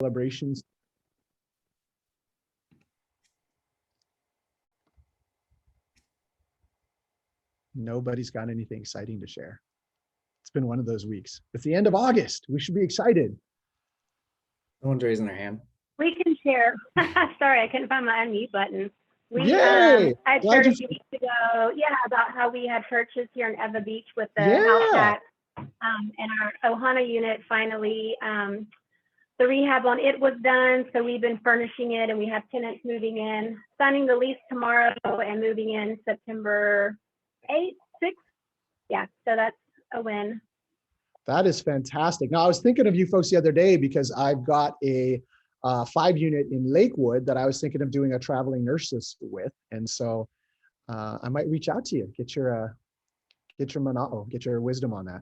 celebrations. Nobody's got anything exciting to share. It's been one of those weeks. It's the end of August. We should be excited. No one's raising their hand. We can share. Sorry, I couldn't find my unmute button. Yay! I Glad shared you- a few weeks ago, about how we had purchased here in Eva Beach with the Yeah. house shack. And our Ohana unit finally, the rehab on it was done. So we've been furnishing it and we have tenants moving in, signing the lease tomorrow and moving in September 8th, 6th. Yeah, so that's a win. That is fantastic. Now, I was thinking of you folks the other day because I've got a 5-unit in Lakewood that I was thinking of doing a traveling nurses with. And so I might reach out to you, get your mana'o, get your wisdom on that.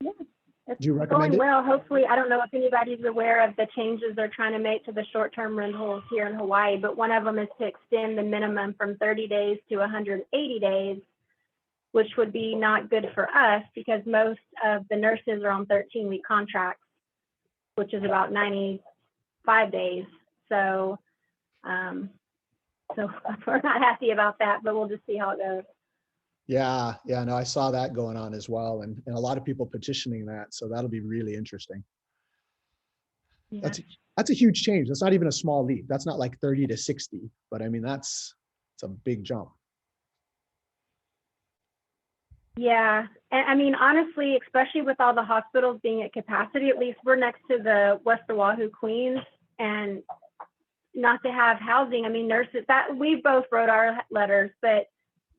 Yeah, it's Do you recommend going it? well. Hopefully, I don't know if anybody's aware of the changes they're trying to make to the short-term rentals here in Hawaii, but one of them is to extend the minimum from 30 days to 180 days, which would be not good for us because most of the nurses are on 13-week contracts, which is about 95 days. So, so we're not happy about that, but we'll just see how it goes. Yeah, no, I saw that going on as well, and a lot of people petitioning that, so that'll be really interesting. Yeah. That's a huge change. That's not even a small leap. That's not like 30 to 60, but I mean it's a big jump. Yeah, and I mean, honestly, especially with all the hospitals being at capacity, at least we're next to the West Oahu Queens, and not to have housing. I mean, nurses, that we both wrote our letters, but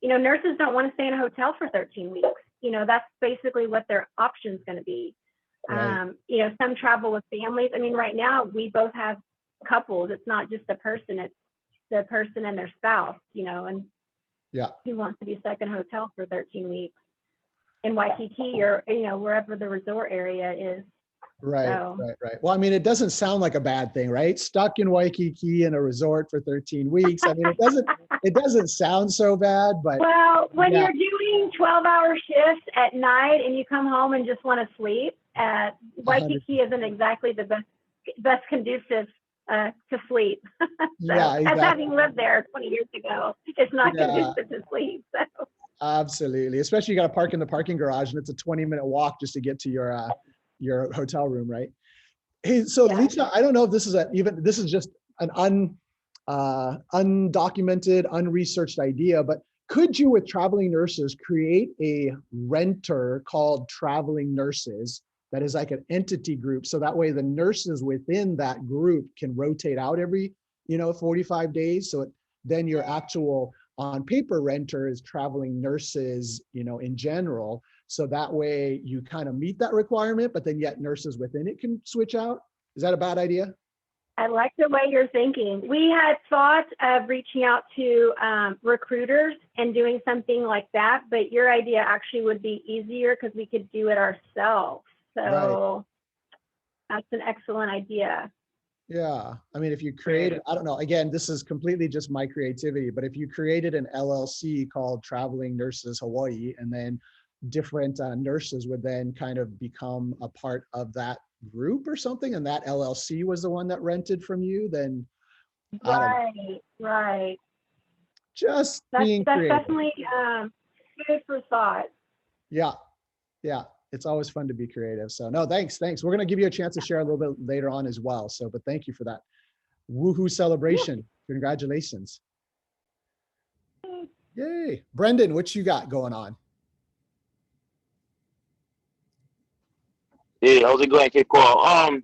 nurses don't want to stay in a hotel for 13 weeks. That's basically what their option is going to be. Right. Some travel with families. I mean, right now we both have couples. It's not just the person; it's the person and their spouse. And Yeah. who wants to be stuck in a hotel for 13 weeks in Waikiki or wherever the resort area is. Right, So- right. Well, I mean, it doesn't sound like a bad thing, right? Stuck in Waikiki in a resort for 13 weeks. I mean, it doesn't sound so bad, but Well, when Yeah. you're doing 12-hour shifts at night and you come home and just want to sleep, Waikiki isn't exactly the best conducive to sleep. So, Yeah, as exactly. having lived there 20 years ago, it's not Yeah. conducive to sleep. So. Absolutely. Especially you got to park in the parking garage and it's a 20-minute walk just to get to your hotel room, right? Hey, so Yeah. Lisa, I don't know if this is just an undocumented, unresearched idea, but could you, with traveling nurses, create a renter called Traveling Nurses that is like an entity group, so that way the nurses within that group can rotate out every 45 days, so then your actual on paper renter is Traveling Nurses in general, so that way you kind of meet that requirement, but then yet nurses within it can switch out. Is that a bad idea? I like the way you're thinking. We had thought of reaching out to recruiters and doing something like that, but your idea actually would be easier because we could do it ourselves. So That's an excellent idea. Yeah, I mean, if you create, I don't know, again, this is completely just my creativity, but if you created an LLC called Traveling Nurses Hawaii, and then different nurses would then kind of become a part of that group or something, and that LLC was the one that rented from you, then I don't know, Right. just That's being that's creative. definitely food for thought. Yeah, it's always fun to be creative. So no, thanks. We're going to give you a chance to share a little bit later on as well. So, but thank you for that woohoo celebration. Congratulations. Yay. Brendan, what you got going on? Hey, how's it going, Cape Coral?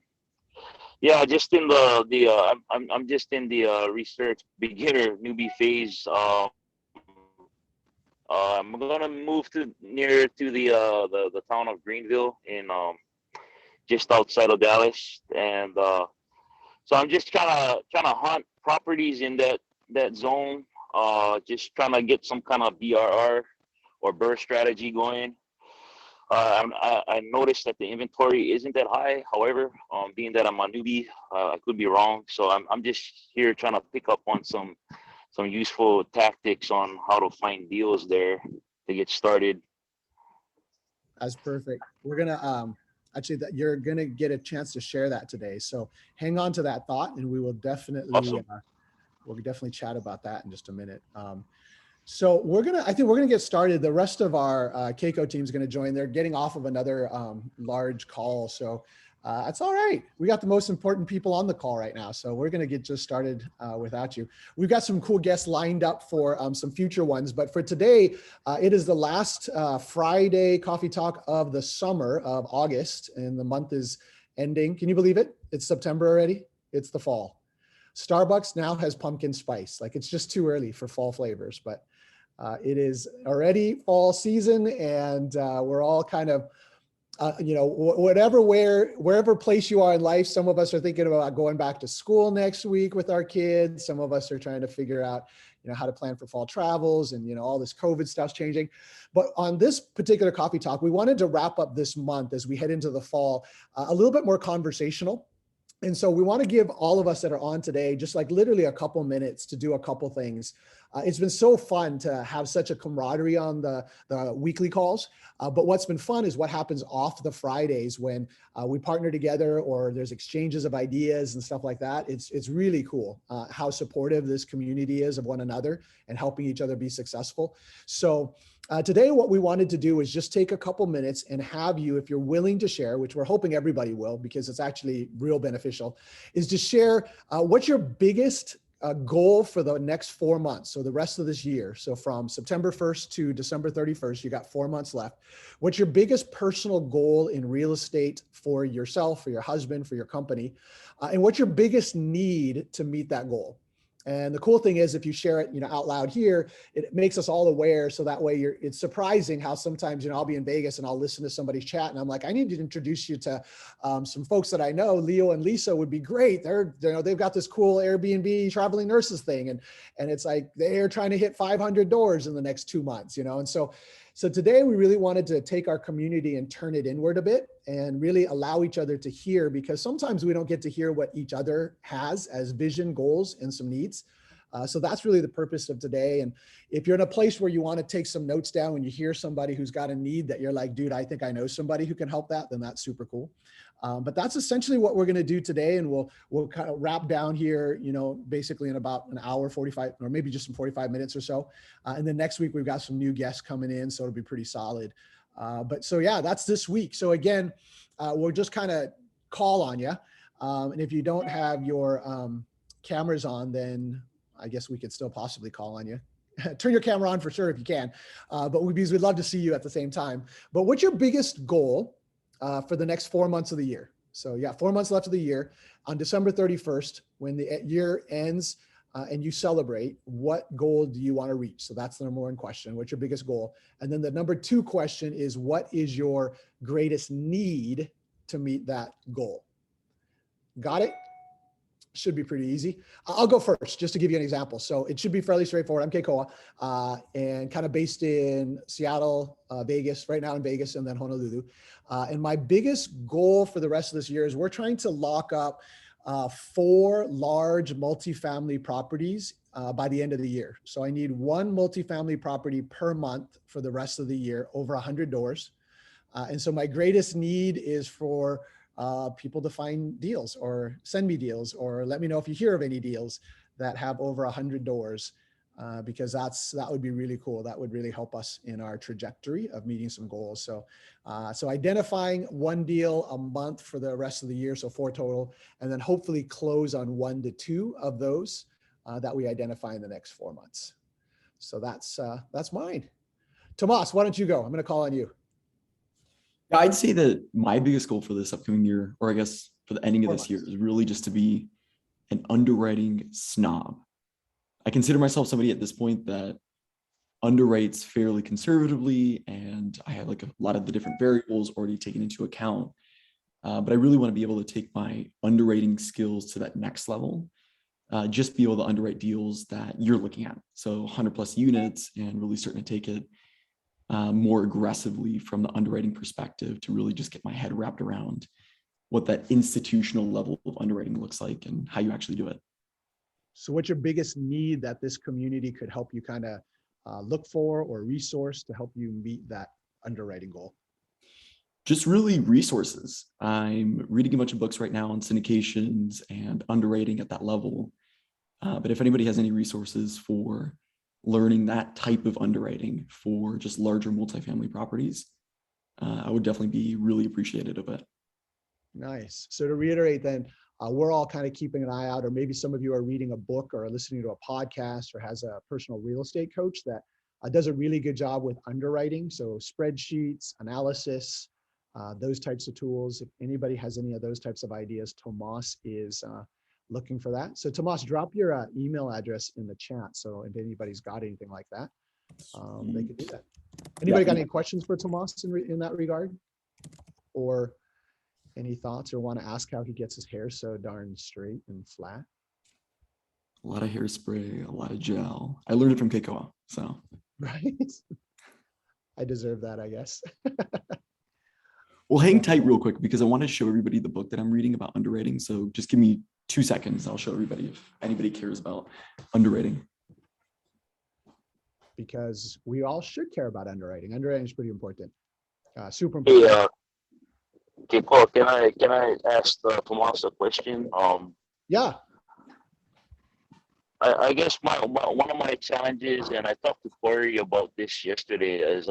Yeah, just in I'm just in the research beginner newbie phase. I'm gonna move near to the town of Greenville in just outside of Dallas, and so I'm just trying to hunt properties in that zone. Just trying to get some kind of BRR or burst strategy going. I noticed that the inventory isn't that high. However, being that I'm a newbie, I could be wrong. So I'm just here trying to pick up on some useful tactics on how to find deals there to get started. That's perfect. We're gonna actually that you're going to get a chance to share that today. So hang on to that thought, and we will definitely, Awesome. we'll definitely chat about that in just a minute. So I think we're gonna get started. The rest of our Keiko team is gonna join. They're getting off of another large call. So that's all right. We got the most important people on the call right now. So we're gonna get just started without you. We've got some cool guests lined up for some future ones. But for today, it is the last Friday coffee talk of the summer of August, and the month is ending. Can you believe it? It's September already. It's the fall. Starbucks now has pumpkin spice. Like, it's just too early for fall flavors, but it is already fall season, and we're all kind of, wherever place you are in life. Some of us are thinking about going back to school next week with our kids. Some of us are trying to figure out, how to plan for fall travels, and, all this COVID stuff's changing. But on this particular coffee talk, we wanted to wrap up this month as we head into the fall, a little bit more conversational. And so we want to give all of us that are on today just like literally a couple minutes to do a couple things. It's been so fun to have such a camaraderie on the weekly calls. But what's been fun is what happens off the Fridays when we partner together, or there's exchanges of ideas and stuff like that. It's really cool how supportive this community is of one another and helping each other be successful. So today, what we wanted to do is just take a couple minutes and have you, if you're willing to share, which we're hoping everybody will, because it's actually real beneficial, is to share what's your biggest goal for the next 4 months. So the rest of this year. So from September 1st to December 31st, you got 4 months left. What's your biggest personal goal in real estate for yourself, for your husband, for your company? And what's your biggest need to meet that goal? And the cool thing is, if you share it, out loud here, it makes us all aware. So that way it's surprising how sometimes, I'll be in Vegas and I'll listen to somebody's chat and I'm like, I need to introduce you to some folks that I know. Leo and Lisa would be great. They've got this cool Airbnb traveling nurses thing. And it's like, they're trying to hit 500 doors in the next 2 months, And so today we really wanted to take our community and turn it inward a bit and really allow each other to hear, because sometimes we don't get to hear what each other has as vision, goals, and some needs. So that's really the purpose of today. And if you're in a place where you want to take some notes down when you hear somebody who's got a need that you're like, dude, I think I know somebody who can help that, then that's super cool. But that's essentially what we're going to do today. And we'll kind of wrap down here, basically in about an hour, 45, or maybe just some 45 minutes or so. And then next week, we've got some new guests coming in, so it'll be pretty solid. But so, yeah, that's this week. So again, we'll just kind of call on you. And if you don't have your cameras on, then I guess we could still possibly call on you. Turn your camera on for sure if you can, because we'd love to see you at the same time. But what's your biggest goal for the next 4 months of the year? So yeah, 4 months left of the year. On December 31st, when the year ends and you celebrate, what goal do you want to reach? So that's the number one question. What's your biggest goal? And then the number two question is, what is your greatest need to meet that goal? Got it? Should be pretty easy. I'll go first just to give you an example. So it should be fairly straightforward. I'm Keikoa and kind of based in Seattle, Vegas, right now in Vegas, and then Honolulu. And my biggest goal for the rest of this year is we're trying to lock up 4 large multifamily properties by the end of the year. So I need 1 multifamily property per month for the rest of the year, over 100 doors. And so my greatest need is for people to find deals or send me deals or let me know if you hear of any deals that have over 100 doors, because that would be really cool. That would really help us in our trajectory of meeting some goals. So identifying 1 deal a month for the rest of the year, so 4 total, and then hopefully close on 1 to 2 of those that we identify in the next 4 months. So that's mine. Tomas, why don't you go? I'm going to call on you. Yeah, I'd say that my biggest goal for this upcoming year, or I guess for the ending of this year, is really just to be an underwriting snob. I consider myself somebody at this point that underwrites fairly conservatively, and I have like a lot of the different variables already taken into account. But I really want to be able to take my underwriting skills to that next level, just be able to underwrite deals that you're looking at. So 100+ units, and really starting to take it more aggressively from the underwriting perspective to really just get my head wrapped around what that institutional level of underwriting looks like and how you actually do it. So what's your biggest need that this community could help you kind of look for or resource to help you meet that underwriting goal? just really resources. I'm reading a bunch of books right now on syndications and underwriting at that level. But if anybody has any resources for learning that type of underwriting for just larger multifamily properties, I would definitely be really appreciative of it. Nice. So to reiterate then, we're all kind of keeping an eye out, or maybe some of you are reading a book or listening to a podcast or has a personal real estate coach that does a really good job with underwriting. So spreadsheets, analysis, those types of tools. If anybody has any of those types of ideas, Tomas is looking for that. So Tomas, drop your email address in the chat. So if anybody's got anything like that, they could do that. Anybody got any questions for Tomas in that regard? Or any thoughts, or want to ask how he gets his hair so darn straight and flat? A lot of hairspray, a lot of gel. I learned it from Keikoa, so. Right. I deserve that, I guess. Well, hang tight real quick because I want to show everybody the book that I'm reading about underwriting. So just give me 2 seconds. I'll show everybody if anybody cares about underwriting. Because we all should care about underwriting. Underwriting is pretty important. Super Hey, important. okay, Paul, can I ask Tomas a question? Yeah. I guess one of my challenges, and I talked to Corey about this yesterday, is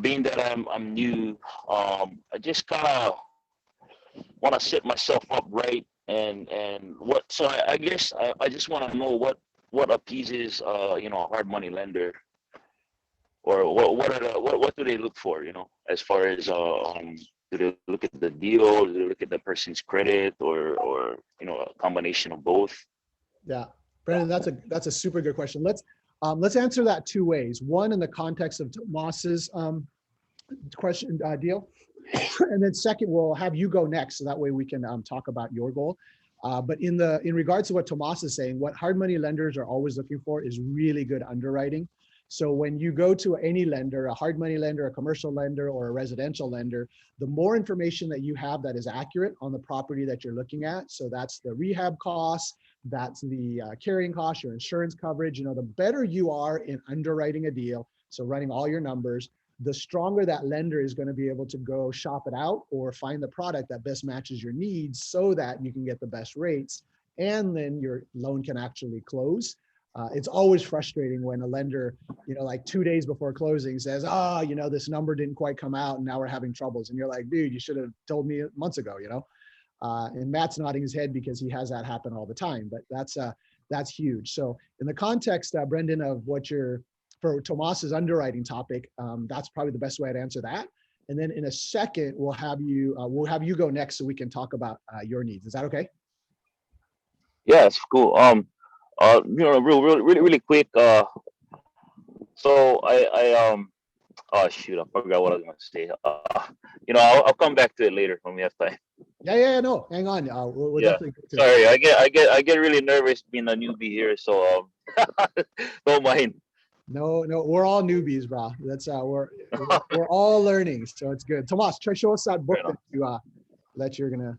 being that I'm new, I just kind of want to set myself up right, and what. So I guess I just want to know what appeases a hard money lender, or what do they look for, as far as do they look at the deal, do they look at the person's credit, or a combination of both? Yeah, Brandon, that's a super good question. Let's answer that 2 ways. One, in the context of Tomas's question deal, and then second, we'll have you go next, so that way we can talk about your goal. But in regards to what Tomas is saying, what hard money lenders are always looking for is really good underwriting. So when you go to any lender, a hard money lender, a commercial lender, or a residential lender, the more information that you have that is accurate on the property that you're looking at, so that's the rehab costs, that's the carrying costs, your insurance coverage, the better you are in underwriting a deal, so running all your numbers, the stronger that lender is going to be able to go shop it out or find the product that best matches your needs so that you can get the best rates, and then your loan can actually close. It's always frustrating when a lender, like 2 days before closing says, this number didn't quite come out and now we're having troubles. And you're like, dude, you should have told me months ago, and Matt's nodding his head because he has that happen all the time, but that's huge. So in the context, Brendan, of for Tomas's underwriting topic, that's probably the best way to answer that. And then in a second, we'll have you go next so we can talk about your needs. Is that okay? Yeah, it's cool. Really quick. So oh shoot, I forgot what I was going to say. I'll come back to it later when we have time. Yeah, no, hang on. We'll Yeah. definitely get to Sorry, I get really nervous being a newbie here, so don't mind. No, we're all newbies, bro. That's we're all learning, so it's good. Tomas, try show us that book that you're gonna.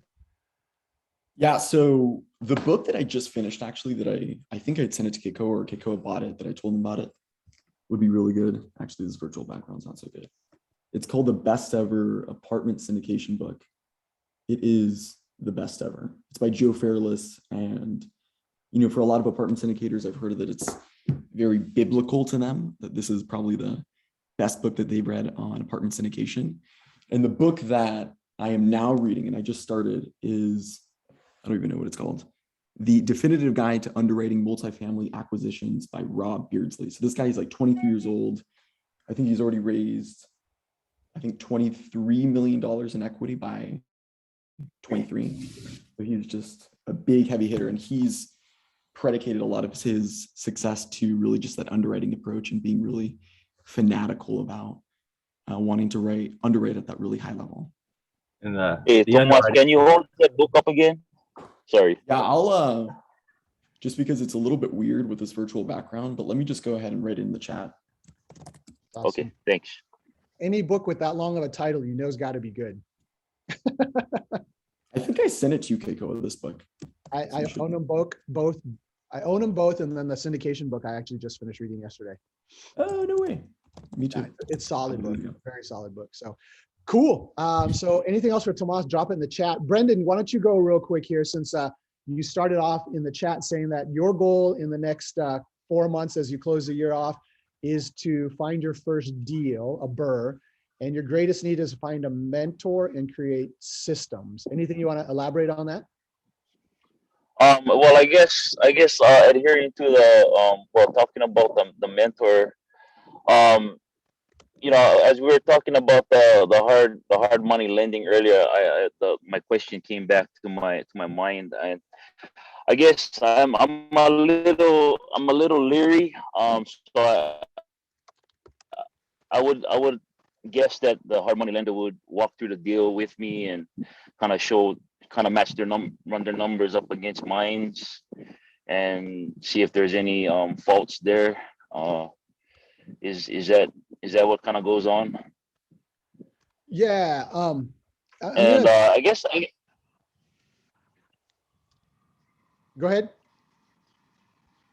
Yeah, so the book that I just finished, actually, that I think I'd sent it to Keikoa, or Keikoa bought it, that I told him about it, would be really good. Actually, this virtual background's not so good. It's called The Best Ever Apartment Syndication Book. It is the best ever. It's by Joe Fairless, and for a lot of apartment syndicators, I've heard that it's very biblical to them, that this is probably the best book that they've read on apartment syndication. And the book that I am now reading, and I just started, is, I don't even know what it's called, The Definitive Guide to Underwriting Multifamily Acquisitions by Rob Beardsley. So this guy is like 23 years old. I think he's already raised, $23 million in equity by 23. So he's just a big heavy hitter, and he's predicated a lot of his success to really just that underwriting approach and being really fanatical about wanting to underwrite at that really high level. And Hey, Tomas, can you hold that book up again? Sorry. Yeah, I'll just because it's a little bit weird with this virtual background, but let me just go ahead and write it in the chat. Awesome. Okay, thanks. Any book with that long of a title, has got to be good. I think I sent it to you, Keikoa, this book. I own them both. I own them both, and then the syndication book I actually just finished reading yesterday. Oh, no way. Me too. Yeah, it's solid book, very solid book. So Cool. So anything else for Tomas, drop it in the chat. Brendan, why don't you go real quick here, since you started off in the chat saying that your goal in the next 4 months as you close the year off is to find your first deal, a BRRRR, and your greatest need is to find a mentor and create systems. Anything you want to elaborate on that? Well, I guess adhering to the well, talking about the mentor, um, as we were talking about the hard money lending earlier, my question came back to my mind, and I guess I'm a little leery. So I would guess that the hard money lender would walk through the deal with me and kind of match run their numbers up against mine's and see if there's any faults there. Is that what kind of goes on? Yeah. I'm And gonna I guess go ahead.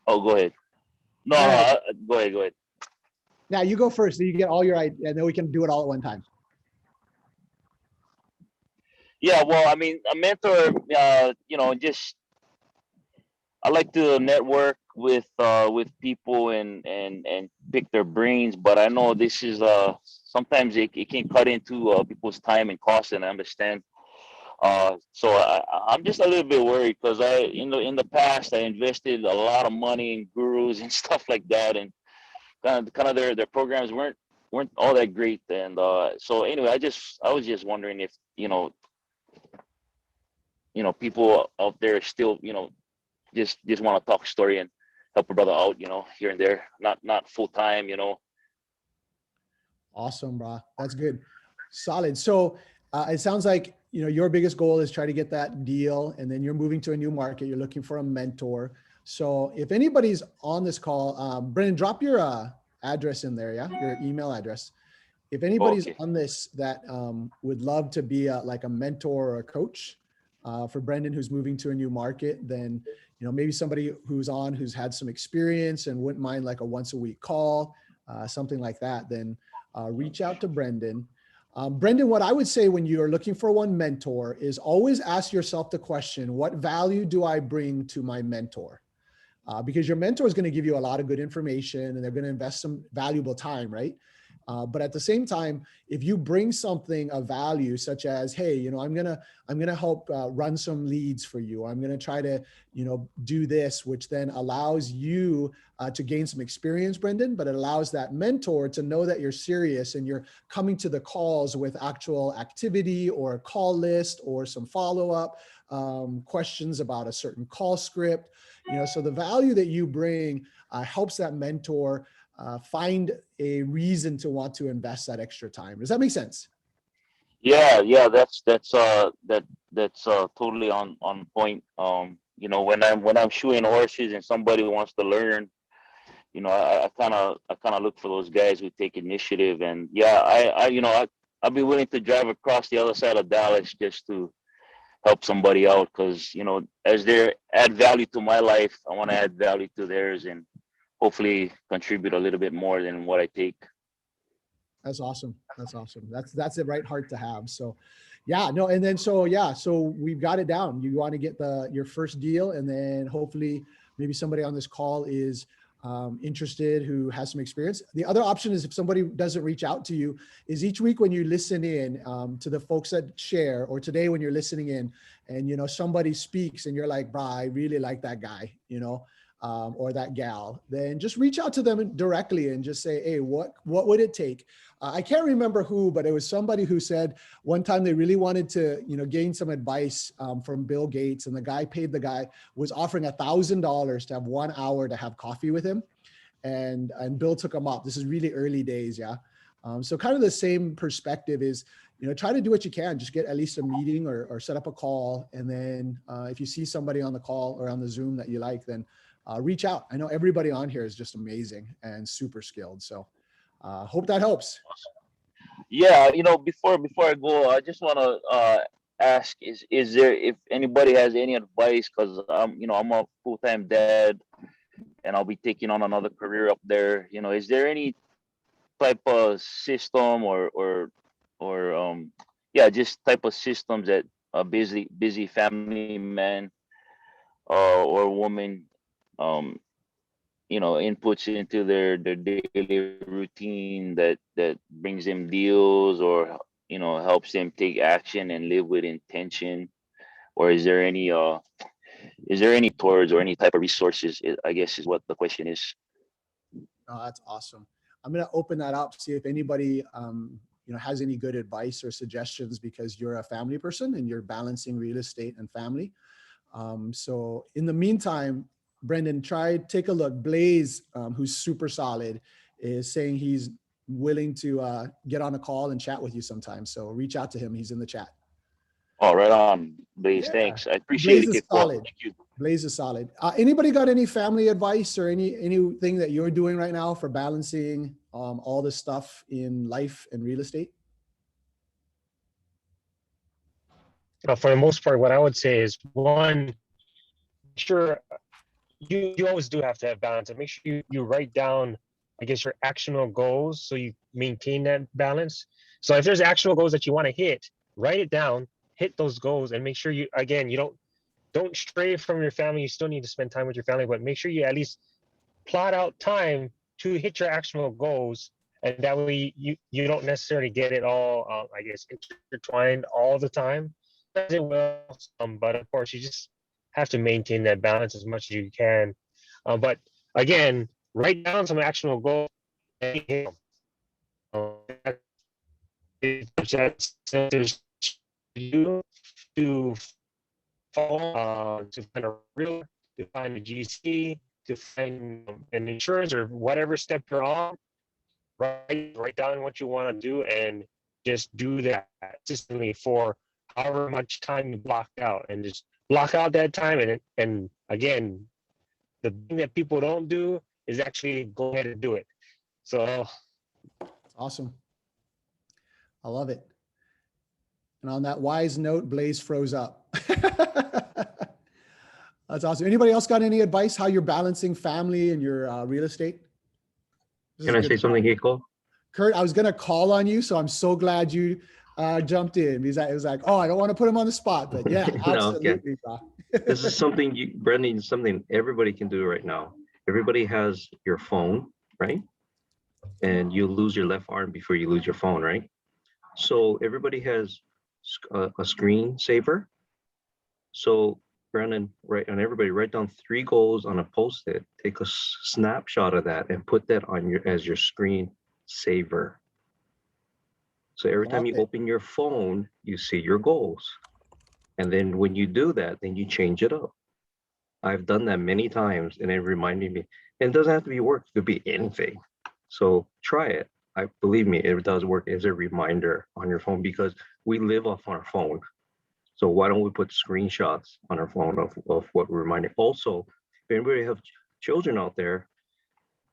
oh, go ahead. No, All no, right. go ahead. Now you go first, so you get all your ideas, and then we can do it all at one time. Yeah, well, I mean, a mentor, just I like to network with people and pick their brains, but I know this is sometimes it can cut into people's time and cost, and I understand. So I'm just a little bit worried because in the past I invested a lot of money in gurus and stuff like that, and kind of their programs weren't all that great. And so anyway, I was just wondering if people out there still just want to talk story and help a brother out, here and there, not full time. Awesome, bro. That's good. Solid. So it sounds like your biggest goal is try to get that deal, and then you're moving to a new market. You're looking for a mentor. So if anybody's on this call, Brendan, drop your address in there, yeah, your email address. If anybody's Okay. on this that would love to be like a mentor or a coach for Brendan who's moving to a new market, then maybe somebody who's had some experience and wouldn't mind like a once a week call, something like that, then reach out to Brendan. Brendan, what I would say when you are looking for one mentor is always ask yourself the question, what value do I bring to my mentor? Because your mentor is going to give you a lot of good information and they're going to invest some valuable time, right? But at the same time, if you bring something of value, such as, hey, I'm gonna help run some leads for you. I'm gonna try to, do this, which then allows you to gain some experience, Brendan. But it allows that mentor to know that you're serious and you're coming to the calls with actual activity or a call list or some follow-up questions about a certain call script. So the value that you bring helps that mentor find a reason to want to invest that extra time. Does that make sense? Yeah, that's totally on point. When I'm shoeing horses and somebody wants to learn, I kind of look for those guys who take initiative. And yeah, I'd be willing to drive across the other side of Dallas just to help somebody out, because as they add value to my life, I want to add value to theirs and hopefully contribute a little bit more than what I take. That's awesome. That's awesome. That's the right heart to have. So yeah, no. And then, so we've got it down. You want to get your first deal, and then hopefully maybe somebody on this call is interested who has some experience. The other option is, if somebody doesn't reach out to you, is each week when you listen in to the folks that share, or today when you're listening in and somebody speaks and you're like, "Bro, I really like that guy," or that gal, then just reach out to them directly and just say, "Hey, what would it take?" I can't remember who, but it was somebody who said one time they really wanted to, gain some advice from Bill Gates, and the guy was offering $1,000 to have 1 hour to have coffee with him, and Bill took him up. This is really early days, yeah. So kind of the same perspective is, try to do what you can. Just get at least a meeting or set up a call, and then if you see somebody on the call or on the Zoom that you like, then reach out. I know everybody on here is just amazing and super skilled. So hope that helps. Yeah, before I go, I just want to ask: is there, if anybody has any advice? Because I'm a full-time dad, and I'll be taking on another career up there. Is there any type of system or yeah, just type of systems that a busy family man or woman um inputs into their daily routine that brings them deals or helps them take action and live with intention. Or is there any towards or any type of resources, I guess is what the question is. Oh, that's awesome. I'm going to open that up, see if anybody, has any good advice or suggestions, because you're a family person and you're balancing real estate and family. So in the meantime, Brendan, take a look. Blaze, who's super solid, is saying he's willing to get on a call and chat with you sometime. So reach out to him. He's in the chat. Oh, right on, Blaze. Yeah. Thanks. I appreciate Blaze it. is Kiko. solid. Thank you. Blaze is solid. Anybody got any family advice or anything that you're doing right now for balancing all this stuff in life and real estate? For the most part, what I would say is, one, sure, you always do have to have balance, and make sure you write down, I guess, your actionable goals so you maintain that balance. So if there's actual goals that you want to hit, write it down, hit those goals, and make sure you don't stray from your family. You still need to spend time with your family, but make sure you at least plot out time to hit your actionable goals, and that way you don't necessarily get it all, I guess, intertwined all the time. It will, but of course, you just have to maintain that balance as much as you can. But again, write down some actionable goals and hit them. There's you to follow, to find a realtor, to find a GC, to find an insurance, or whatever step you're on. Write down what you want to do and just do that consistently for however much time you blocked out, and just block out that time. And again, the thing that people don't do is actually go ahead and do it. So Awesome. I love it. And on that wise note, Blaze froze up. That's awesome. Anybody else got any advice how you're balancing family and your real estate? This is Can I good say stuff. something, Kiko? Kurt, I was going to call on you, so I'm so glad you jumped in, because it was like, oh, I don't want to put him on the spot, but yeah, No, okay. absolutely. Bro. This is something Brendan, something everybody can do right now. Everybody has your phone, right? And you lose your left arm before you lose your phone, right? So everybody has a screen saver. So Brendan, everybody write down 3 goals on a Post-it, take a snapshot of that and put that on as your screen saver. So every time you open your phone, you see your goals. And then when you do that, then you change it up. I've done that many times, and it reminded me, and it doesn't have to be work, it could be anything. So try it. Believe me, it does work as a reminder on your phone, because we live off our phone. So why don't we put screenshots on our phone of what we're reminding? Also, if anybody have children out there,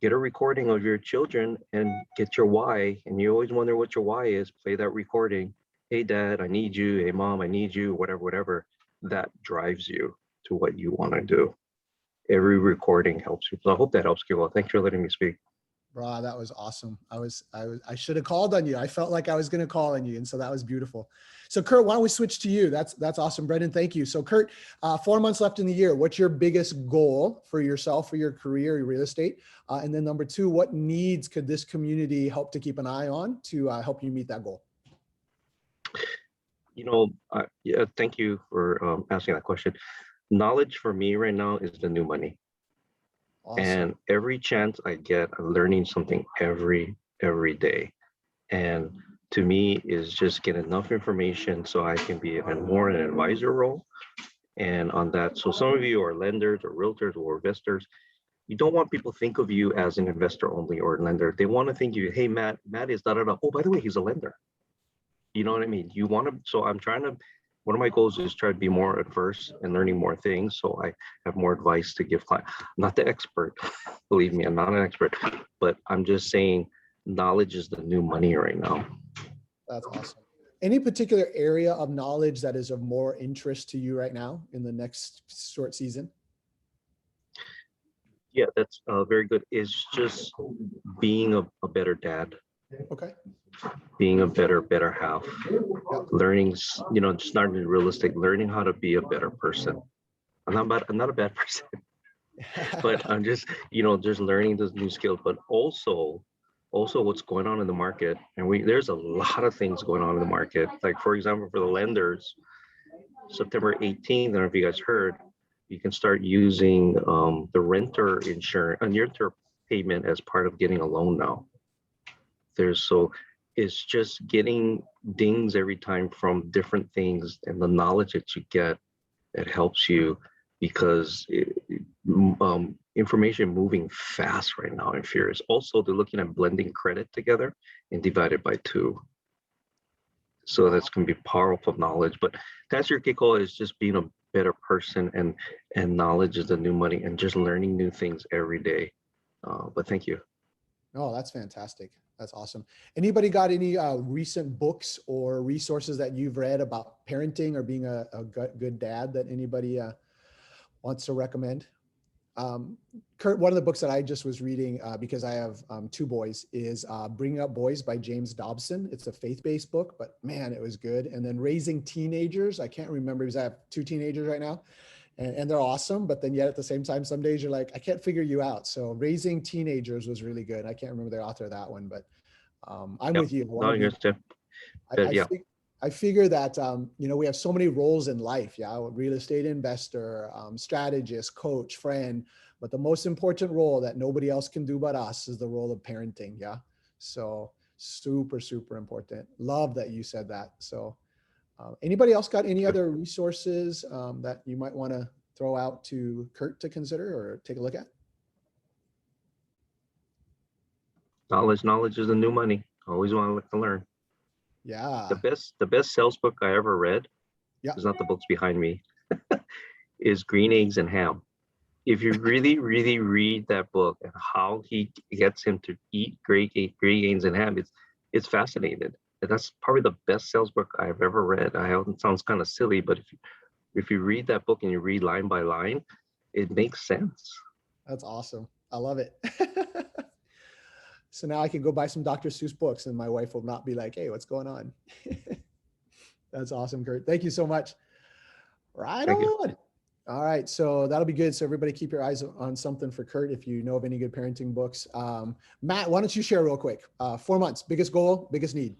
get a recording of your children and get your why. And you always wonder what your why is, play that recording. Hey, Dad, I need you. Hey, Mom, I need you, whatever. That drives you to what you want to do. Every recording helps you. So I hope that helps, Kiko. Thanks for letting me speak. Bro, that was awesome. I should have called on you. I felt like I was going to call on you. And so that was beautiful. So Kurt, why don't we switch to you? That's awesome. Brendan, thank you. So Kurt, 4 months left in the year. What's your biggest goal for yourself, for your career, your real estate? And then number 2, what needs could this community help to keep an eye on to help you meet that goal? Yeah, thank you for asking that question. Knowledge for me right now is the new money. Awesome. And every chance I get, I'm learning something every day. And to me is just get enough information so I can be more in an advisor role. And on that, so some of you are lenders or realtors or investors. You don't want people to think of you as an investor only or a lender. They want to think you, hey, Matt is da-da-da. Oh, by the way, he's a lender. You know what I mean? You want to, so I'm trying to, one of my goals is try to be more adverse and learning more things. So I have more advice to give clients. I'm not the expert, believe me, I'm not an expert, but I'm just saying knowledge is the new money right now. That's awesome. Any particular area of knowledge that is of more interest to you right now in the next short season? Yeah, that's very good. It's just being a better dad Okay. being a better half, learning, just starting real estate, learning how to be a better person. I'm not a bad person, but I'm just, just learning those new skills, but also what's going on in the market. And there's a lot of things going on in the market. Like, for example, for the lenders, September 18th, I don't know if you guys heard, you can start using the renter insurance, a renter payment as part of getting a loan now. It's just getting dings every time from different things, and the knowledge that you get that helps you, because information moving fast right now and furious. Also, they're looking at blending credit together and divide it by 2. So that's going to be powerful knowledge. But that's your Kiko, is just being a better person, and knowledge is the new money, and just learning new things every day. But thank you. Oh, that's fantastic. That's awesome. Anybody got any recent books or resources that you've read about parenting or being a good dad that anybody wants to recommend? Kurt, one of the books that I just was reading, because I have 2 boys, is Bringing Up Boys by James Dobson. It's a faith-based book, but man, it was good. And then Raising Teenagers. I can't remember, because I have 2 teenagers right now, and they're awesome. But then yet at the same time, some days you're like, I can't figure you out. So Raising Teenagers was really good. I can't remember the author of that one, but I'm with you. No, you're still. I figure that, we have so many roles in life. Yeah. Real estate investor, strategist, coach, friend, but the most important role that nobody else can do but us is the role of parenting. Yeah. So super, super important. Love that you said that. So anybody else got any other resources that you might want to throw out to Kurt to consider or take a look at? Knowledge is the new money. Always want to look to learn. Yeah. The best sales book I ever read, is not the books behind me, is Green Eggs and Ham. If you really, really read that book and how he gets him to eat green eggs and ham, it's fascinating. And that's probably the best sales book I've ever read. I know it sounds kind of silly, but if you read that book and you read line by line, it makes sense. That's awesome. I love it. So now I can go buy some Dr. Seuss books and my wife will not be like, hey, what's going on? That's awesome, Kurt. Thank you so much. Right on. All right. So that'll be good. So everybody keep your eyes on something for Kurt if you know of any good parenting books. Matt, why don't you share real quick? 4 months, biggest goal, biggest need.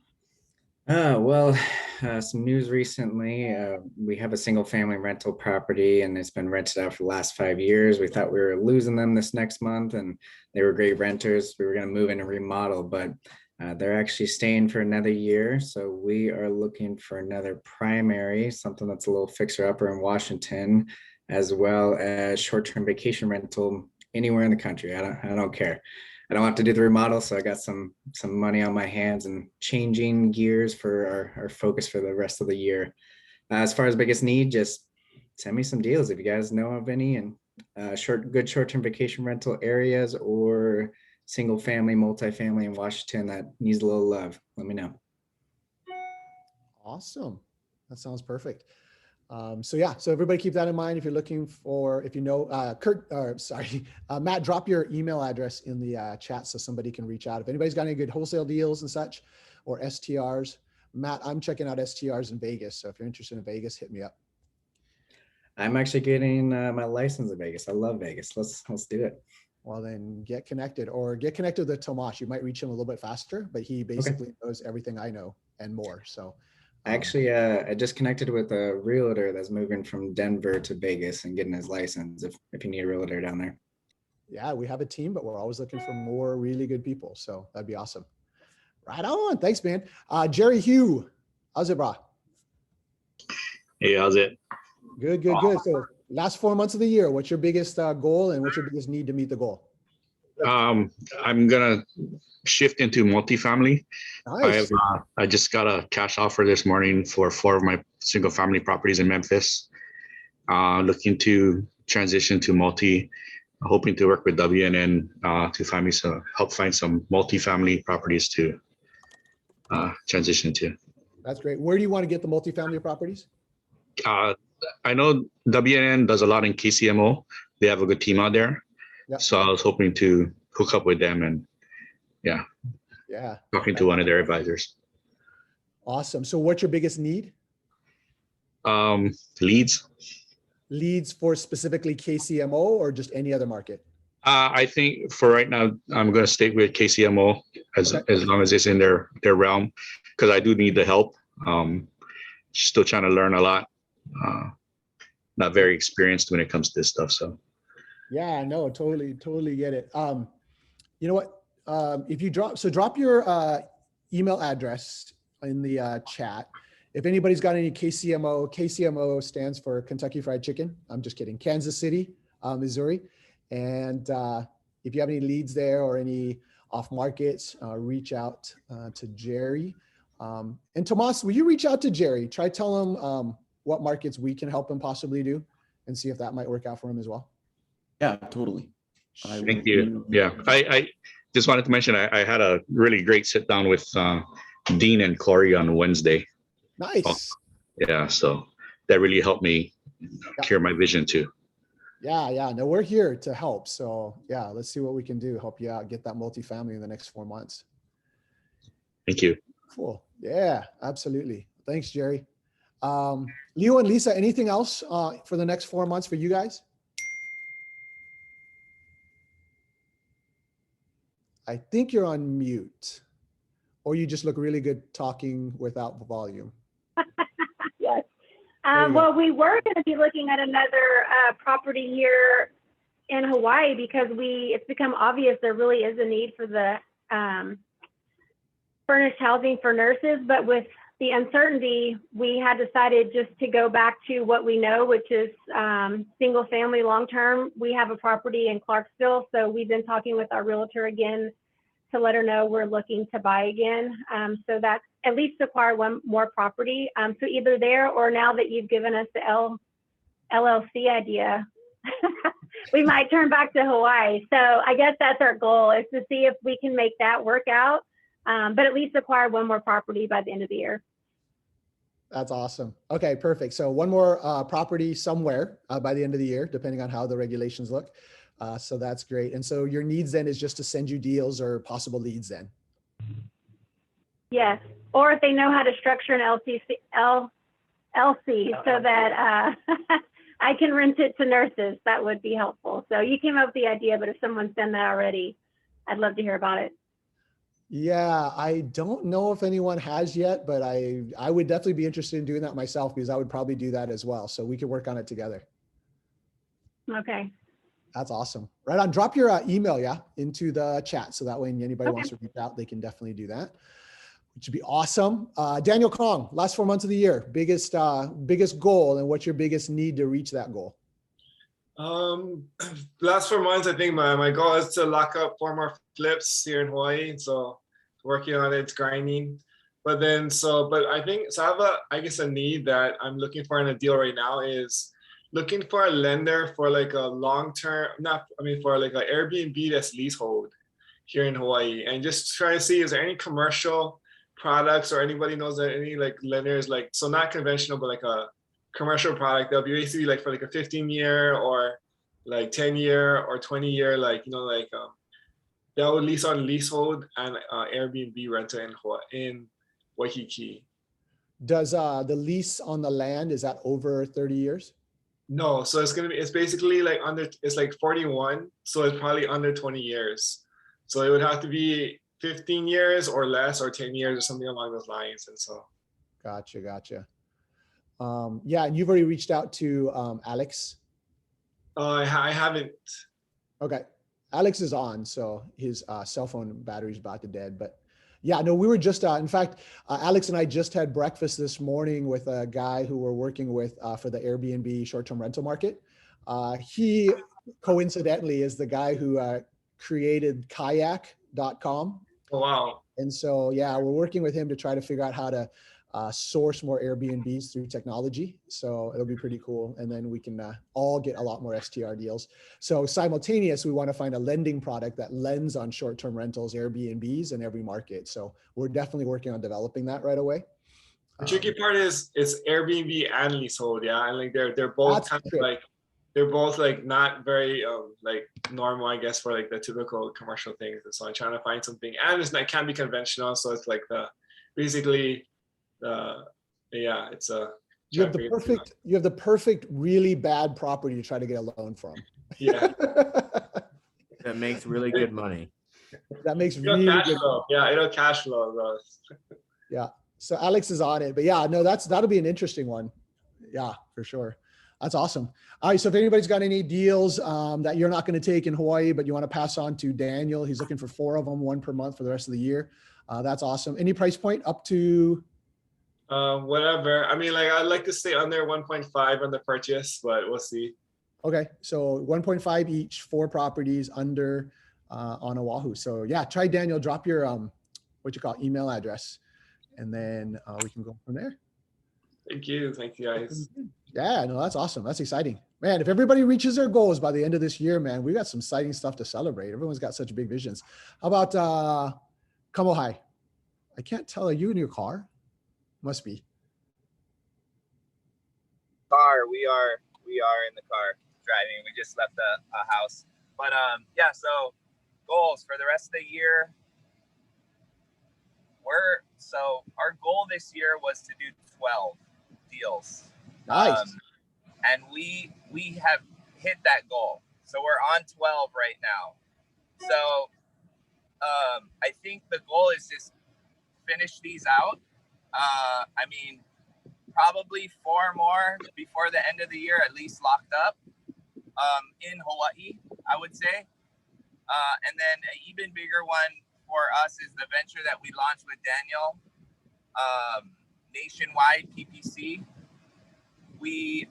Some news recently. We have a single family rental property and it's been rented out for the last 5 years. We thought we were losing them this next month and they were great renters. We were going to move in and remodel, but they're actually staying for another year. So we are looking for another primary, something that's a little fixer upper in Washington, as well as short-term vacation rental anywhere in the country. I don't care. I don't have to do the remodel, so I got some money on my hands and changing gears for our focus for the rest of the year. As far as biggest need, just send me some deals if you guys know of any, and good short-term vacation rental areas or single family, multifamily in Washington that needs a little love. Let me know. Awesome. That sounds perfect. So everybody keep that in mind. If you're looking for, Matt, drop your email address in the chat so somebody can reach out. If anybody's got any good wholesale deals and such, or STRs, Matt, I'm checking out STRs in Vegas. So if you're interested in Vegas, hit me up. I'm actually getting my license in Vegas. I love Vegas. Let's do it. Well, then get connected with Tomas. You might reach him a little bit faster, but he basically knows everything I know and more. So actually, I just connected with a realtor that's moving from Denver to Vegas and getting his license if you need a realtor down there. Yeah, we have a team, but we're always looking for more really good people. So that'd be awesome. Right on. Thanks, man. Jerry Hugh, how's it, bro? Hey, how's it? Good. So last 4 months of the year, what's your biggest goal and what's your biggest need to meet the goal? I'm gonna shift into multifamily. Nice. I just got a cash offer this morning for 4 of my single family properties in Memphis. Looking to transition to multi, hoping to work with WNN to help find some multifamily properties to transition to. That's great. Where do you want to get the multifamily properties? I know WNN does a lot in KCMO. They have a good team out there. Yep. So I was hoping to hook up with them and yeah. Yeah. talking to one of their advisors. Awesome. So what's your biggest need? Leads. Leads for specifically KCMO or just any other market? I think for right now, I'm going to stay with KCMO as long as it's in their realm, because I do need the help. Still trying to learn a lot. Not very experienced when it comes to this stuff. So yeah, no, totally get it. You know what? If you drop your email address in the chat. If anybody's got any KCMO stands for Kentucky Fried Chicken. I'm just kidding. Kansas City, Missouri. And if you have any leads there or any off markets, reach out to Jerry. And Tomas, will you reach out to Jerry? Try tell him what markets we can help him possibly do and see if that might work out for him as well. Yeah, totally. Thank you. Yeah, I just wanted to mention I had a really great sit down with Dean and Corey on Wednesday. Nice. Yeah, so that really helped me cure my vision too. Yeah. No, we're here to help. So yeah, let's see what we can do. Help you out, get that multifamily in the next 4 months. Thank you. Cool. Yeah, absolutely. Thanks, Jerry. Leo and Lisa, anything else for the next 4 months for you guys? I think you're on mute, or you just look really good talking without volume. Yes. Well, we were going to be looking at another property here in Hawaii because it's become obvious there really is a need for the furnished housing for nurses, but with the uncertainty, we had decided just to go back to what we know, which is single family long-term. We have a property in Clarksville, so we've been talking with our realtor again to let her know we're looking to buy again. So that's at least acquire one more property. So either there or now that you've given us the LLC idea, we might turn back to Hawaii. So I guess that's our goal, is to see if we can make that work out, but at least acquire one more property by the end of the year. That's awesome. Okay, perfect. So one more property somewhere by the end of the year, depending on how the regulations look. So that's great. And so your needs then is just to send you deals or possible leads then? Yes, or if they know how to structure an LLC so that I can rent it to nurses, that would be helpful. So you came up with the idea, but if someone's done that already, I'd love to hear about it. Yeah, I don't know if anyone has yet, but I would definitely be interested in doing that myself because I would probably do that as well. So we could work on it together. Okay. That's awesome. Right on. Drop your email, into the chat. So that way anybody wants to reach out, they can definitely do that, which would be awesome. Daniel Kong, last 4 months of the year, biggest goal, and what's your biggest need to reach that goal? Last 4 months, I think my goal is to lock up 4 more flips here in Hawaii. So working on it, it's grinding. But I have a need that I'm looking for in a deal right now is looking for a lender for like a long-term, for like an Airbnb that's leasehold here in Hawaii, and just try to see, is there any commercial products or anybody knows that any like lenders, like, so not conventional, but like a commercial product that'll be basically like for like a 15-year or like 10-year or 20-year, that would lease on leasehold and Airbnb rental in Waikiki. Does the lease on the land, is that over 30 years? No, so it's basically like it's like 41, so it's probably under 20 years. So it would have to be 15 years or less, or 10 years or something along those lines. And so. Gotcha. Yeah, and you've already reached out to Alex. I haven't. Okay, Alex is on, so his cell phone battery is about to dead. But yeah, no, we were just, in fact, Alex and I just had breakfast this morning with a guy who we're working with for the Airbnb short-term rental market. He coincidentally is the guy who created kayak.com. Oh, wow. And so, yeah, we're working with him to try to figure out how to source more Airbnbs through technology. So it'll be pretty cool. And then we can all get a lot more STR deals. So simultaneous, we want to find a lending product that lends on short-term rentals, Airbnbs in every market. So we're definitely working on developing that right away. The tricky part is it's Airbnb and leasehold. Yeah. And like they're both kind of like they're both like not very like normal, I guess, for like the typical commercial things. And so I'm trying to find something, and it can't be conventional. So it's like basically yeah, it's a. You have the perfect really bad property to try to get a loan from. Yeah. That makes really good money. That makes It'll really cash good. flow. Yeah, it'll cash flow though. Yeah. So Alex is on it, but yeah, no, that'll be an interesting one. Yeah, for sure. That's awesome. All right. So if anybody's got any deals that you're not going to take in Hawaii, but you want to pass on to Daniel, he's looking for 4 of them, 1 per month for the rest of the year. That's awesome. Any price point up to? Whatever. I mean, like I'd like to stay under 1.5 on the purchase, but we'll see. Okay. So 1.5 each, 4 properties under on Oahu. So yeah, try Daniel, drop your email address, and then we can go from there. Thank you guys. Yeah, no, that's awesome. That's exciting, man. If everybody reaches their goals by the end of this year, man, we got some exciting stuff to celebrate. Everyone's got such big visions. How about Kamohai? I can't tell. Are you in your car? Must be. Car. We are in the car driving. We just left a house. But yeah, so goals for the rest of the year. Our goal this year was to do 12 deals. Nice. And we have hit that goal. So we're on 12 right now. So I think the goal is just finish these out. I mean, probably 4 more before the end of the year, at least locked up in Hawaii, I would say. And then an even bigger one for us is the venture that we launched with Daniel, nationwide PPC. We're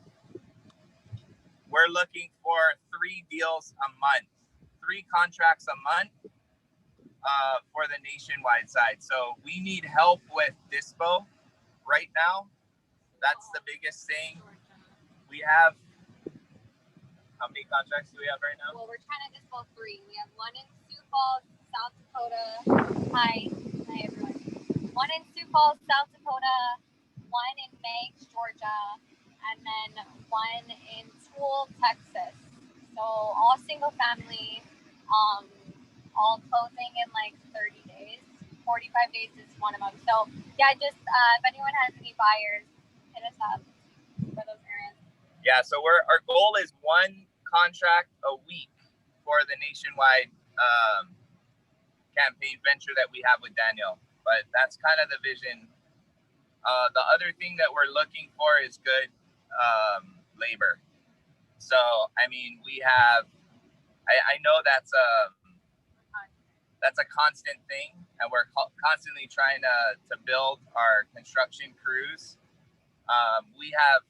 looking for 3 deals a month, 3 contracts a month for the nationwide side. So we need help with dispo right now. That's the biggest thing. We have, how many contracts do we have right now? Well, we're trying to dispo 3. We have 1 in Sioux Falls, South Dakota. Hi everyone. 1 in Sioux Falls, South Dakota, 1 in Meigs, Georgia, and then 1 in Toole, Texas. So all single family, all closing in like 30 days. 45 days is one of them. So yeah, just if anyone has any buyers, hit us up for those areas. Yeah, so our goal is 1 contract a week for the nationwide campaign venture that we have with Daniel. But that's kind of the vision. The other thing that we're looking for is good labor. So, I mean, we have, I know that's a constant thing, and we're constantly trying to build our construction crews. We have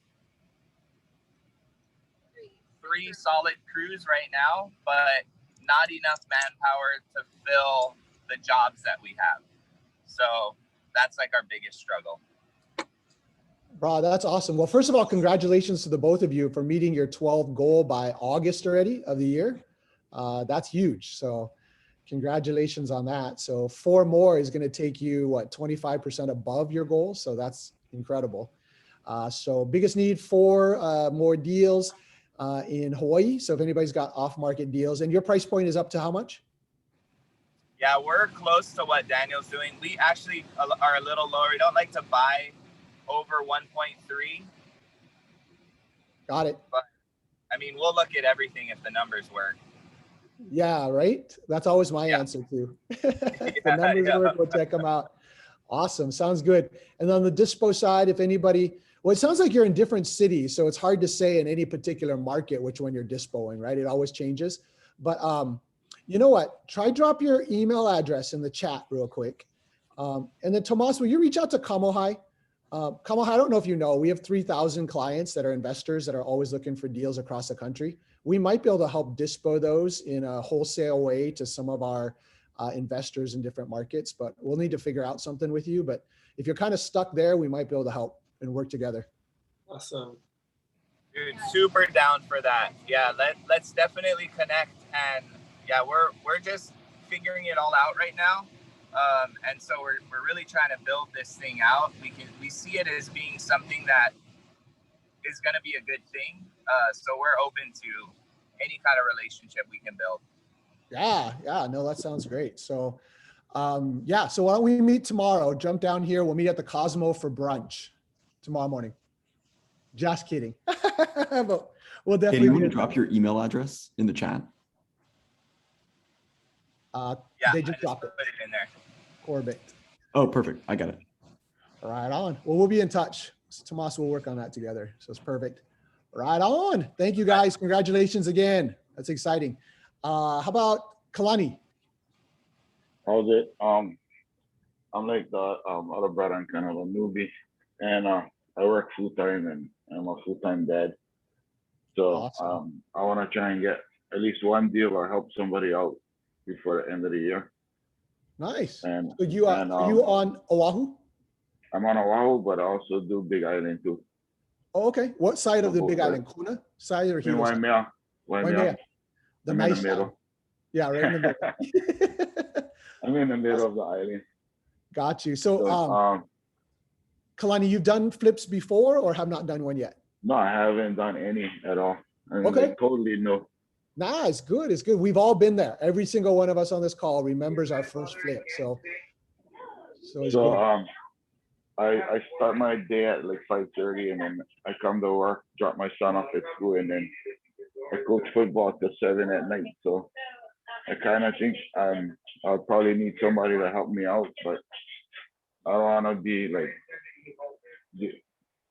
3 solid crews right now, but not enough manpower to fill the jobs that we have. So that's like our biggest struggle. Bro, that's awesome. Well, first of all, congratulations to the both of you for meeting your 12 goal by August already of the year. That's huge. So congratulations on that. So 4 more is going to take you, 25% above your goal. So that's incredible. So biggest need for more deals in Hawaii. So if anybody's got off-market deals, and your price point is up to how much? Yeah, we're close to what Daniel's doing. We actually are a little lower. We don't like to buy over 1.3. Got it. But I mean, we'll look at everything if the numbers work. Yeah, right. That's always my answer too. If the numbers work, we'll check them out. Awesome. Sounds good. And on the dispo side, if anybody, well, it sounds like you're in different cities, so it's hard to say in any particular market which one you're dispoing, right? It always changes. But you know what? Try drop your email address in the chat real quick. And then Tomas, will you reach out to Kamohai? Kamohai, I don't know if you know, we have 3,000 clients that are investors that are always looking for deals across the country. We might be able to help dispo those in a wholesale way to some of our investors in different markets, but we'll need to figure out something with you. But if you're kind of stuck there, we might be able to help and work together. Awesome. Dude, super down for that. Yeah, let's definitely connect. And yeah, we're just figuring it all out right now. And so we're really trying to build this thing out. We see it as being something that is going to be a good thing. So we're open to any kind of relationship we can build. Yeah, no, that sounds great. So, yeah, so why don't we meet tomorrow? Jump down here. We'll meet at the Cosmo for brunch tomorrow morning. Just kidding. But we'll Can definitely you be in drop your email address in the chat? Yeah, they I just dropped it. put it in there. Corbett. Oh, perfect. I got it. Right on. Well, we'll be in touch. Tomas will work on that together. So it's perfect. Right on. Thank you guys. Congratulations again. That's exciting. How about Kalani? How's it? I'm like the other brother. I'm kind of a newbie, and I work full time, and I'm a full time dad. So Awesome. I want to try and get at least one deal or help somebody out before the end of the year. Nice. And So you are you on Oahu? I'm on Oahu, but I also do Big Island too. Oh, okay. What side of the Both Big sides. Island? Kuna side or In Hilo side? Waimea. Waimea. The I'm nice in the side. middle. Yeah, right in the middle. I'm in the middle of the island. Got you. So, So, Kalani, you've done flips before or have not done one yet? no, I haven't done any at all. I mean, Okay. like, totally no. Nah, it's good. It's good. We've all been there. Every single one of us on this call remembers our first flip. So it's So good. I start my day at like 5:30, and then I come to work, drop my son off at school, and then I coach football till 7 at night. So I kind of think I'll probably need somebody to help me out, but I don't want to be like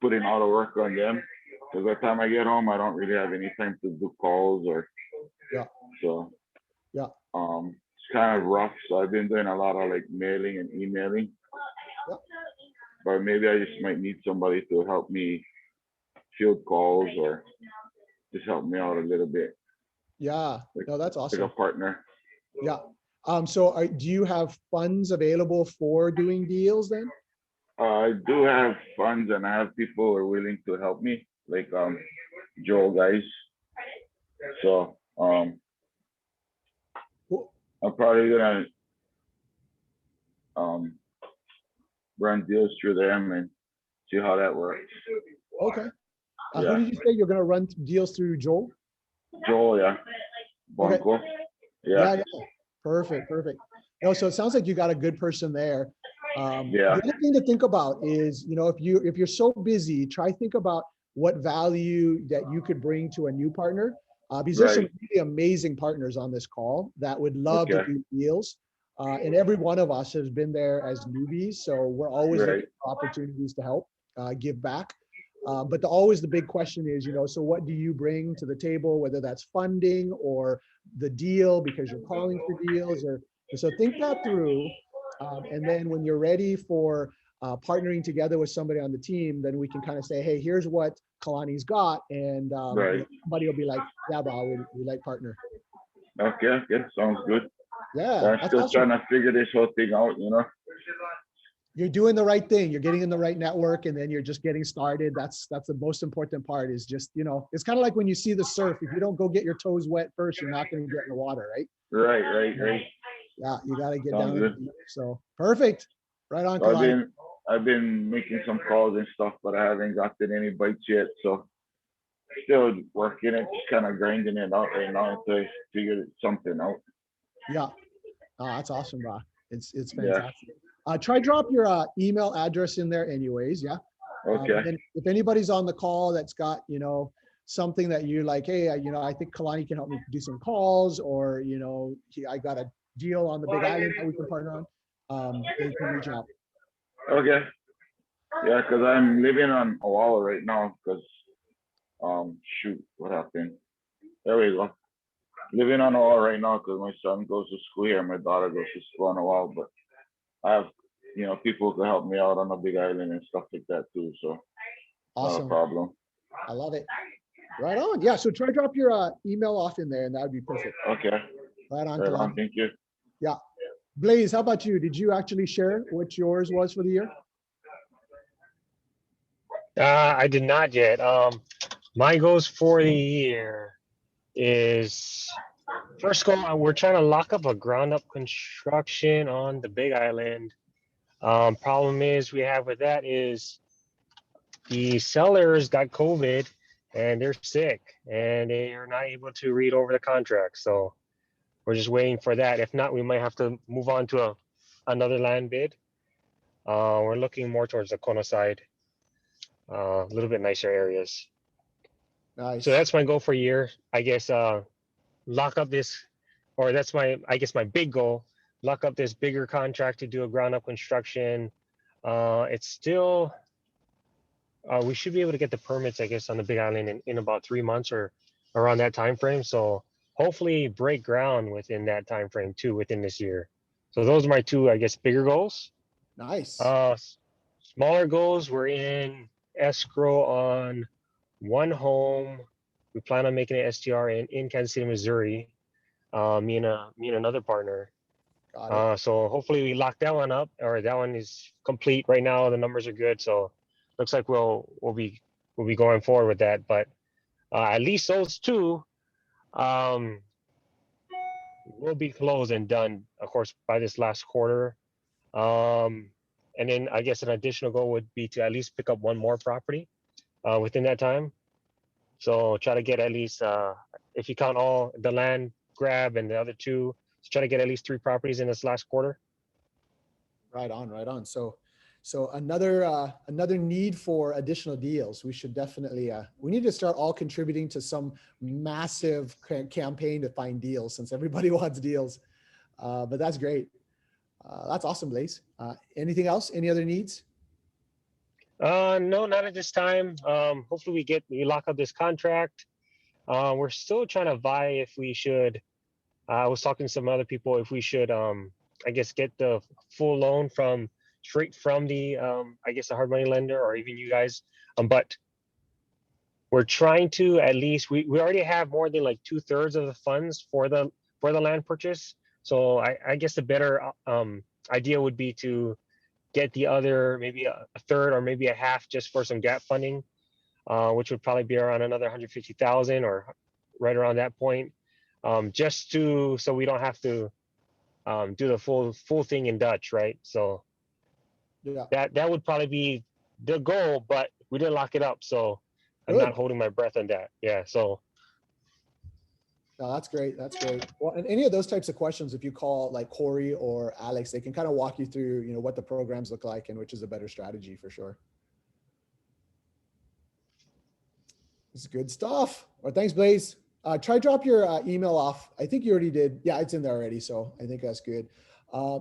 putting all the work on them, because by the time I get home, I don't really have any time to do calls or. Yeah. So. Yeah. It's kind of rough. So I've been doing a lot of like mailing and emailing. Yeah. But maybe I just might need somebody to help me field calls or just help me out a little bit. Yeah. No, that's Like awesome. a partner. Yeah. So do you have funds available for doing deals then? I do have funds, and I have people who are willing to help me, like Joel guys. So I'm probably gonna run deals through them and see how that works. Okay. Yeah. Who did you say you're going to run deals through, Joel? Joel, yeah. Okay. Bonko. Yeah. Yeah. Perfect. No, so it sounds like you got a good person there. Yeah. The other thing to think about is, if you're so busy, try think about what value that you could bring to a new partner. Because there's some really amazing partners on this call that would love to do deals. And every one of us has been there as newbies. So we're always looking for opportunities to help give back. But always the big question is, so what do you bring to the table, whether that's funding or the deal because you're calling for deals, so think that through. And then when you're ready for partnering together with somebody on the team, then we can kind of say, hey, here's what Kalani's got. And somebody will be like, yeah, bro, we like partner. Okay, sounds good. Yeah. I'm still trying to figure this whole thing out, You're doing the right thing. You're getting in the right network, and then you're just getting started. That's the most important part is just, it's kind of like when you see the surf. If you don't go get your toes wet first, you're not going to get in the water, right? Right. Yeah, you got to get Sounds down. good. So perfect. Right on, Kalani. I've been making some calls and stuff, but I haven't gotten any bites yet. So still working it, just kind of grinding it out right now until I figure something out. Yeah. Oh, that's awesome, bro. It's fantastic. Try drop your email address in there anyways. Yeah. Okay. And if anybody's on the call that's got, something that you're like, hey, I think Kalani can help me do some calls, or, I got a deal on the Big Island that we can partner on, they can reach out. Okay. Yeah, because I'm living on Oahu right now because, shoot, what happened? There we go. Living on Oahu right now because my son goes to school here and my daughter goes to school on Oahu, but I have, people who can help me out on the Big Island and stuff like that too. So Awesome. Not a problem. I love it. Right on. Yeah. So try drop your email off in there, and that would be perfect. Okay. Right on. Right on. Thank you. Yeah. Blaze, how about you? Did you actually share what yours was for the year? I did not yet. My goals for the year is first goal, we're trying to lock up a ground up construction on the Big Island. Problem is we have with that is the sellers got COVID and they're sick and they are not able to read over the contract. So we're just waiting for that. If not, we might have to move on to another land bid. We're looking more towards the Kona side, a little bit nicer areas. Nice. So that's my goal for a year. I guess lock up this, or that's my, I guess my big goal, lock up this bigger contract to do a ground up construction. It's still, we should be able to get the permits, I guess, on the Big Island in about 3 months or around that time frame. So hopefully break ground within that time frame too, within this year. So those are my two, I guess, bigger goals. Nice. Smaller goals, we're in escrow on one home. We plan on making an STR in Kansas City, Missouri. Me and another partner. Got it. So hopefully we lock that one up, or that one is complete right now. The numbers are good, so looks like we'll be going forward with that. But at least those two will be closed and done, of course, by this last quarter. And then I guess an additional goal would be to at least pick up one more property within that time. So try to get at least, if you count all the land grab and the other two, try to get at least 3 properties in this last quarter. Right on, right on. So another need for additional deals. We should definitely, we need to start all contributing to some massive campaign to find deals, since everybody wants deals. But that's great. That's awesome, Blaze. Anything else? Any other needs? No, not at this time. Hopefully we lock up this contract. We're still trying to vie if we should, I was talking to some other people, if we should, I guess, get the full loan straight from the, I guess, the hard money lender, or even you guys. But we're trying to, at least, we already have more than like 2/3 of the funds for the land purchase. So I guess the better idea would be to get the other, maybe a third or maybe a half, just for some gap funding, which would probably be around another 150,000 or right around that point, just so we don't have to do the full thing in Dutch, right? So yeah, that would probably be the goal, but we didn't lock it up, so I'm not holding my breath on that. Yeah, so. No, that's great. That's great. Well, and any of those types of questions, if you call like Corey or Alex, they can kind of walk you through, what the programs look like and which is a better strategy for sure. This is good stuff. Well, thanks, Blaze. Try drop your email off. I think you already did. Yeah, it's in there already. So I think that's good.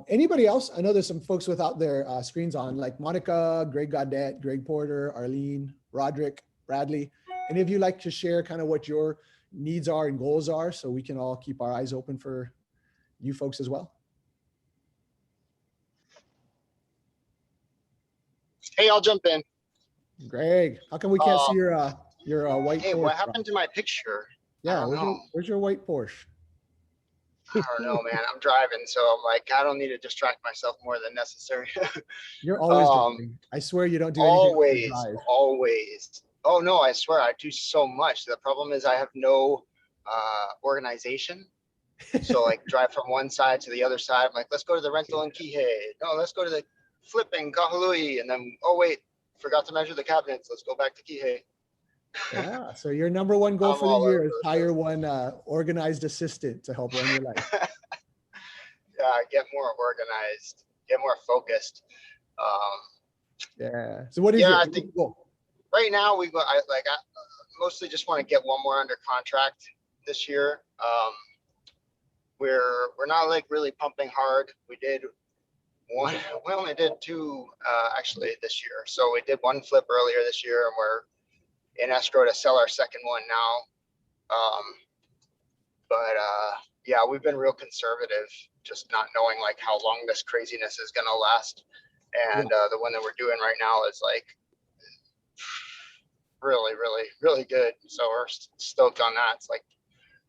Anybody else? I know there's some folks without their screens on, like Monica, Greg Godet, Greg Porter, Arlene, Roderick, Bradley. Any of you like to share kind of what your needs are and goals are, so we can all keep our eyes open for you folks as well? Hey, I'll jump in. Greg, how come we can't see your white Hey, Porsche? what happened to my picture? Yeah, where's your white Porsche? I don't know, man. I'm driving, so I'm like, I don't need to distract myself more than necessary. You're always driving. I swear you don't do anything. Always. Oh no, I swear I do so much. The problem is I have no organization. So like drive from one side to the other side. I'm like, let's go to the rental in Kihei. No, let's go to the flipping Kahului. And then, oh wait, forgot to measure the cabinets. Let's go back to Kihei. Yeah, so your number one goal for the year is hire one organized assistant to help run your life. Yeah, get more organized, get more focused. Yeah. So what is I think right now I mostly just want to get one more under contract this year. We're not like really pumping hard. We only did 2 actually this year. So we did 1 flip earlier this year, and we're in escrow to sell our second one now. Yeah, we've been real conservative, just not knowing like how long this craziness is gonna last. And the one that we're doing right now is like really, really, really good. So we're stoked on that. It's like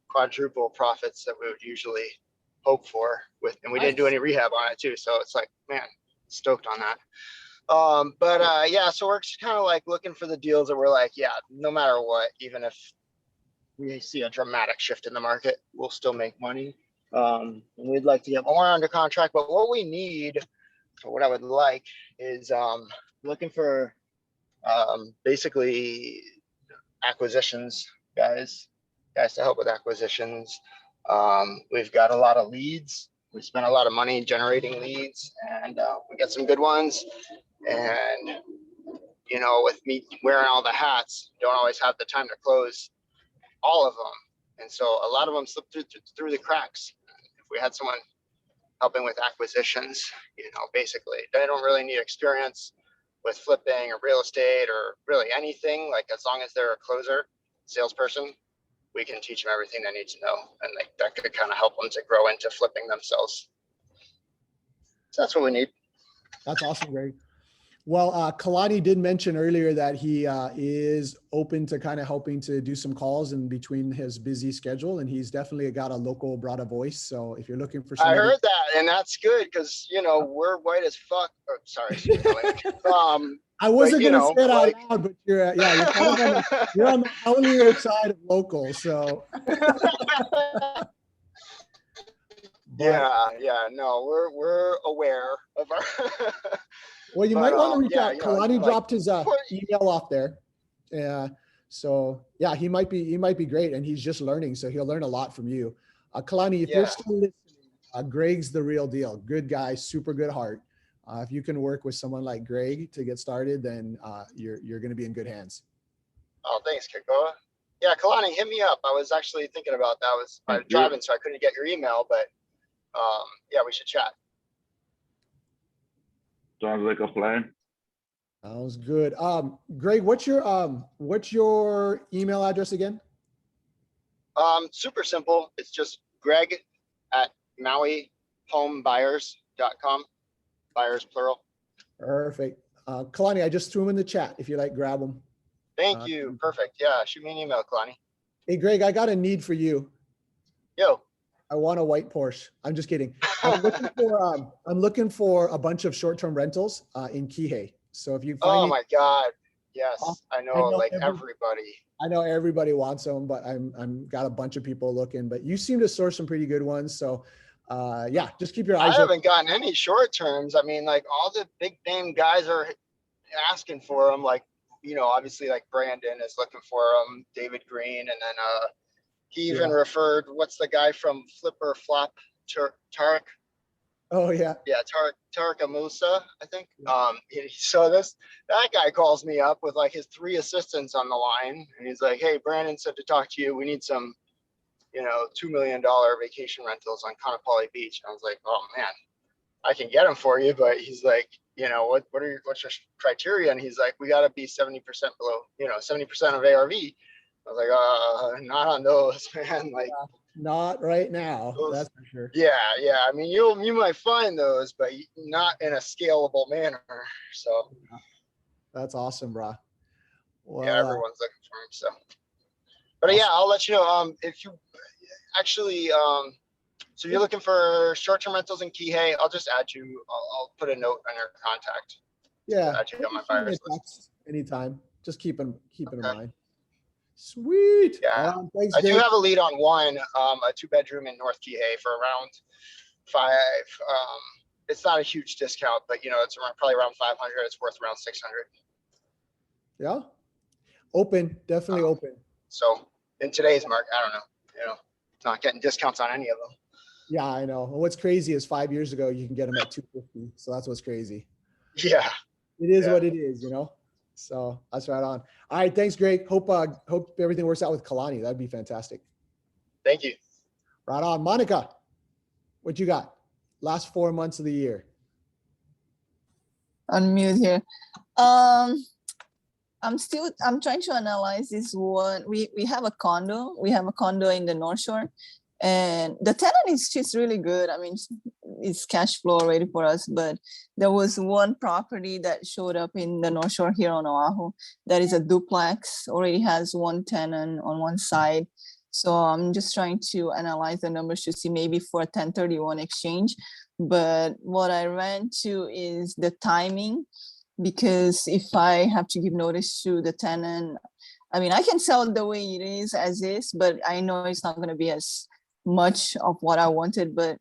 quadruple profits that we would usually hope for and we didn't do any rehab on it too. So it's like, man, stoked on that. Yeah, so we're just kind of like looking for the deals that we're like, yeah, no matter what, even if we see a dramatic shift in the market, we'll still make money. And we'd like to get more under contract, but what we need, or what I would like, is looking for basically acquisitions guys to help with acquisitions. We've got a lot of leads. We spent a lot of money generating leads, and we get some good ones. And you know, with me wearing all the hats, don't always have the time to close all of them, and so a lot of them slip through the cracks. If we had someone helping with acquisitions, you know, basically they don't really need experience with flipping or real estate or really anything. Like, as long as they're a closer, salesperson, we can teach them everything they need to know, and like that could kind of help them to grow into flipping themselves. So that's what we need. That's awesome, Greg. Well, Kalani did mention earlier that he is open to kind of helping to do some calls in between his busy schedule, and he's definitely got a local Brada voice. So if you're looking for somebody, I heard that, and that's good because, you know, we're white as fuck. Oh, sorry. I wasn't but, going to say it out like- loud, but you're kind of you're on the howlier side of local. So yeah, no, we're aware of our. well, you But, might want to reach yeah, out. you know, Kalani like, dropped his email off there. Yeah. So yeah, he might be great, and he's just learning, so he'll learn a lot from you. Kalani, if you're Yeah. still listening, Greg's the real deal. Good guy, super good heart. If you can work with someone like Greg to get started, then you're going to be in good hands. Oh, thanks, Kikoa. Yeah, Kalani, hit me up. I was actually thinking about that. I was driving, so I couldn't get your email, but yeah, we should chat. Sounds like a plan. That was good. Greg, what's your email address again? Super simple. It's just greg@mauihomebuyers.com. Buyers plural. Perfect. Kalani, I just threw him in the chat. If you like, grab them. Thank you. Perfect. Yeah, shoot me an email, Kalani. Hey, Greg, I got a need for you. Yo. I want a white Porsche. I'm just kidding. I'm looking for a bunch of short-term rentals in Kihei. So if you find Oh my God. Yes, I know like everybody. I know everybody wants them, but I'm got a bunch of people looking. But you seem to source some pretty good ones. So yeah, just keep your I eyes open. haven't gotten any short terms. I mean, like all the big name guys are asking for them. Like, you know, obviously like Brandon is looking for them, David Green, and then he even referred, what's the guy from Flipper Flop, Tarek? Oh yeah. Yeah, Tarek Amusa, I think. So that guy calls me up with like his 3 assistants on the line, and he's like, "Hey, Brandon said to talk to you. We need some, you know, $2 million vacation rentals on Kaanapali Beach." And I was like, "Oh man, I can get them for you," but he's like, "You know, what's your criteria?" And he's like, "We got to be 70% below, you know, 70% of ARV." I was like, not on those, man. Like, not right now. That's for sure. Yeah. I mean, you might find those, but not in a scalable manner. So that's awesome, bro. Well, yeah, everyone's looking for them. So, but yeah, I'll let you know. If you actually, so you're looking for short-term rentals in Kihei, I'll just add you. I'll put a note on your contact. Yeah. Add you on my buyers list. Anytime. Just keep it in mind. Sweet. Yeah. Thanks, I do Dave. have a lead on one, a 2-bedroom in North Kihei for around 5. It's not a huge discount, but you know, it's probably around 500. It's worth around 600. Yeah. Open, definitely open. So in today's market, I don't know, you know, not getting discounts on any of them. Yeah, I know. And what's crazy is 5 years ago, you can get them at 250. So that's what's crazy. Yeah. It is what it is, you know? So that's right on. All right. Thanks, Greg. Hope everything works out with Kalani. That'd be fantastic. Thank you. Right on. Monica, what you got? Last 4 months of the year. Unmute here. I'm trying to analyze this one. We have a condo. We have a condo in the North Shore, and the tenant is just really good. I mean, it's cash flow already for us, but there was one property that showed up in the North Shore here on Oahu that is a duplex, already has one tenant on one side. So I'm just trying to analyze the numbers to see maybe for a 1031 exchange. But what I ran to is the timing, because if I have to give notice to the tenant, I mean, I can sell it the way it is as is, but I know it's not going to be as much of what I wanted. But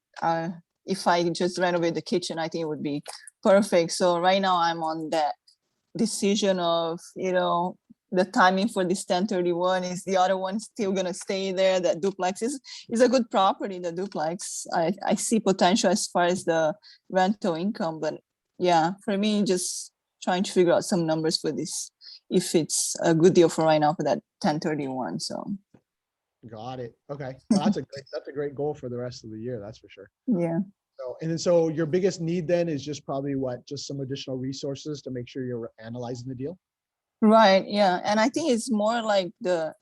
if I just renovate the kitchen, I think it would be perfect. So right now I'm on that decision of, you know, the timing for this 1031. Is the other one still gonna stay there? That duplex is a good property, the duplex. I see potential as far as the rental income, but yeah, for me, just trying to figure out some numbers for this, if it's a good deal for right now for that 1031. So Got it. Okay. Well, that's a great goal for the rest of the year. That's for sure. yeah. So, and then so your biggest need then is just probably what, just some additional resources to make sure you're analyzing the deal? Right, yeah, and I think it's more like the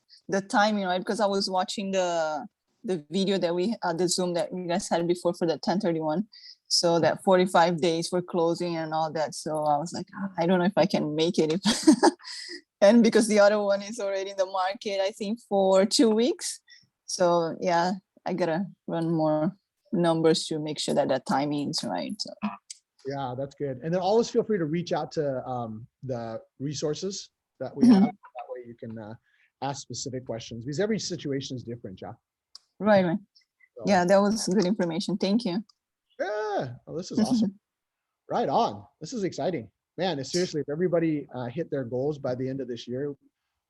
timing, right? Because I was watching the video that the Zoom that you guys had before for the 1031. So that 45 days for closing and all that. So I was like, I don't know if I can make it. And because the other one is already in the market, I think for 2 weeks. So yeah, I gotta run more numbers to make sure that timing is right. So. Yeah, that's good. And then always feel free to reach out to the resources that we have. That way you can ask specific questions because every situation is different, yeah. Right. So, yeah, that was good information. Thank you. Yeah, well, this is awesome. Right on. This is exciting. Man, seriously, if everybody hit their goals by the end of this year,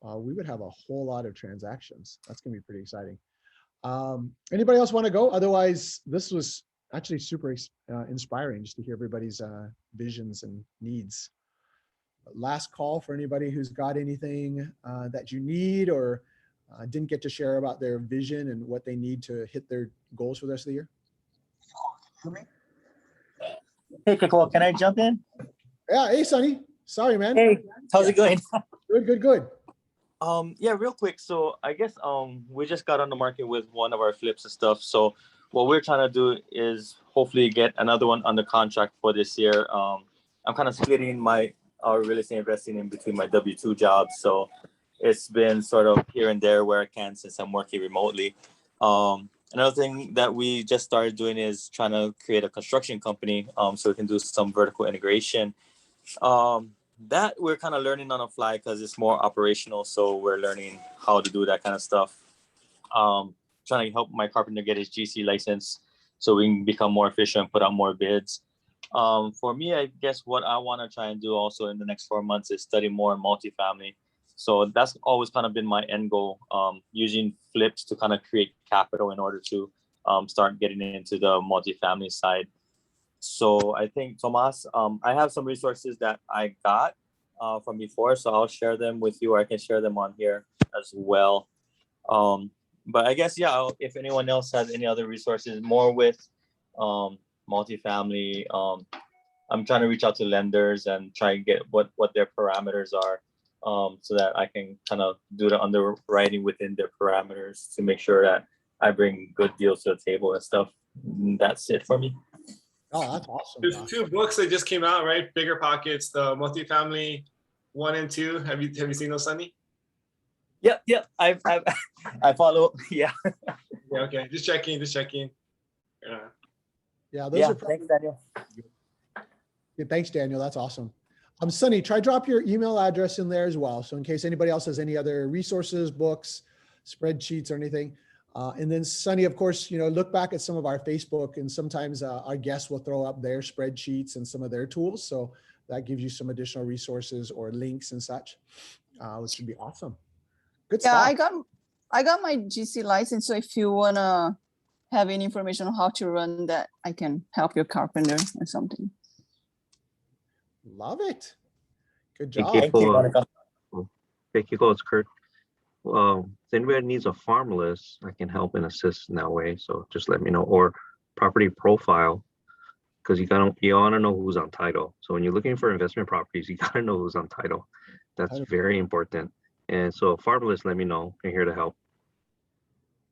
we would have a whole lot of transactions. That's gonna be pretty exciting. Anybody else want to go? Otherwise, this was actually super inspiring just to hear everybody's visions and needs. Last call for anybody who's got anything that you need or didn't get to share about their vision and what they need to hit their goals for the rest of the year. Hey, Kiko, can I jump in? Yeah, hey, Sonny. Sorry, man. Hey, how's it going? Good. Yeah, real quick. So I guess we just got on the market with one of our flips and stuff. So what we're trying to do is hopefully get another one under contract for this year. I'm kind of splitting our real estate investing in between my W-2 jobs. So it's been sort of here and there where I can since I'm working remotely. Another thing that we just started doing is trying to create a construction company so we can do some vertical integration. That we're kind of learning on the fly because it's more operational. So we're learning how to do that kind of stuff. Trying to help my carpenter get his GC license so we can become more efficient, put out more bids. For me, I guess what I want to try and do also in the next 4 months is study more in multifamily. So that's always kind of been my end goal, using flips to kind of create capital in order to start getting into the multifamily side. So I think, Tomas, I have some resources that I got from before, so I'll share them with you, or I can share them on here as well. But I guess, yeah, if anyone else has any other resources, more with multifamily, I'm trying to reach out to lenders and try and get what their parameters are, so that I can kind of do the underwriting within their parameters to make sure that I bring good deals to the table and stuff. That's it for me. Oh, that's awesome. There's 2 books that just came out, right? Bigger Pockets, the multifamily 1 and 2. Have you seen those, Sonny? Yeah. I follow. Yeah. Yeah. Okay. Just checking. Yeah. Those are thanks, Daniel. Yeah, thanks, Daniel. That's awesome. Sonny, try drop your email address in there as well. So in case anybody else has any other resources, books, spreadsheets or anything. And then Sonny, of course, look back at some of our Facebook and sometimes our guests will throw up their spreadsheets and some of their tools. So that gives you some additional resources or links and such, which would be awesome. Good stuff. Yeah, I got my GC license. So if you wanna have any information on how to run that, I can help your carpenter or something. Love it. Good job. Thank you, it's Kurt. If anybody needs a farm list, I can help and assist in that way. So just let me know, or property profile, because you want to know who's on title. So when you're looking for investment properties, you got to know who's on title. That's very important. And so farm list, let me know. I'm here to help.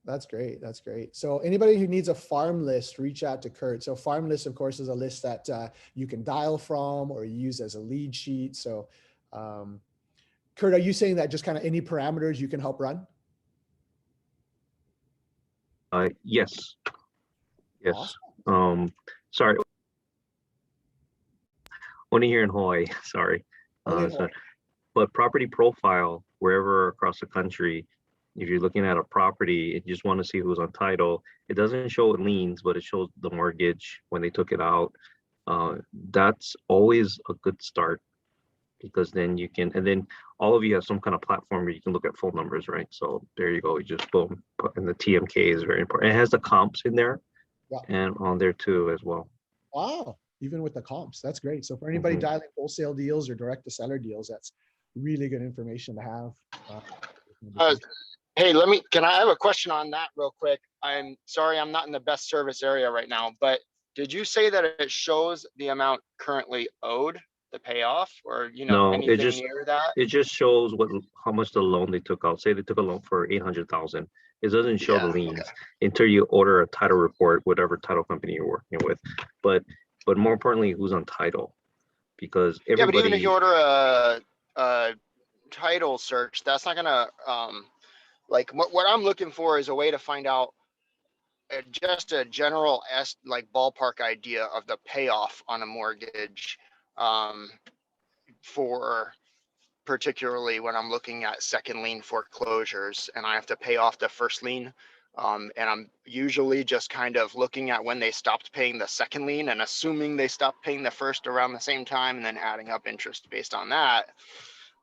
That's great. That's great. So anybody who needs a farm list, reach out to Kurt. So farm list, of course, is a list that you can dial from or use as a lead sheet. So Kurt, are you saying that just kind of any parameters you can help run? Yes. Awesome. Sorry. Only here in Hawaii, sorry. But property profile, wherever across the country, if you're looking at a property and you just want to see who's on title, it doesn't show liens, but it shows the mortgage when they took it out. That's always a good start. because then you can, and then all of you have some kind of platform where you can look at phone numbers, right? So there you go. You just boom, and the TMK is very important. It has the comps in there Yeah. and on there too as well. Wow, even with the comps, that's great. So for anybody Mhm. dialing wholesale deals or direct to seller deals, that's really good information to have. Hey, can I have a question on that real quick? I'm sorry, I'm not in the best service area right now, but did you say that it shows the amount currently owed, the payoff, or, No, anything near that? it just shows how much the loan they took out. Say they took a loan for 800,000. It doesn't show the liens until you order a title report, whatever title company you're working with. But more importantly, who's on title? Because Yeah, but even if everybody, you order a title search, that's not gonna, like, what I'm looking for is a way to find out just a general ballpark idea of the payoff on a mortgage, for particularly when I'm looking at second lien foreclosures and I have to pay off the first lien. And I'm usually just kind of looking at when they stopped paying the second lien and assuming they stopped paying the first around the same time, and then adding up interest based on that,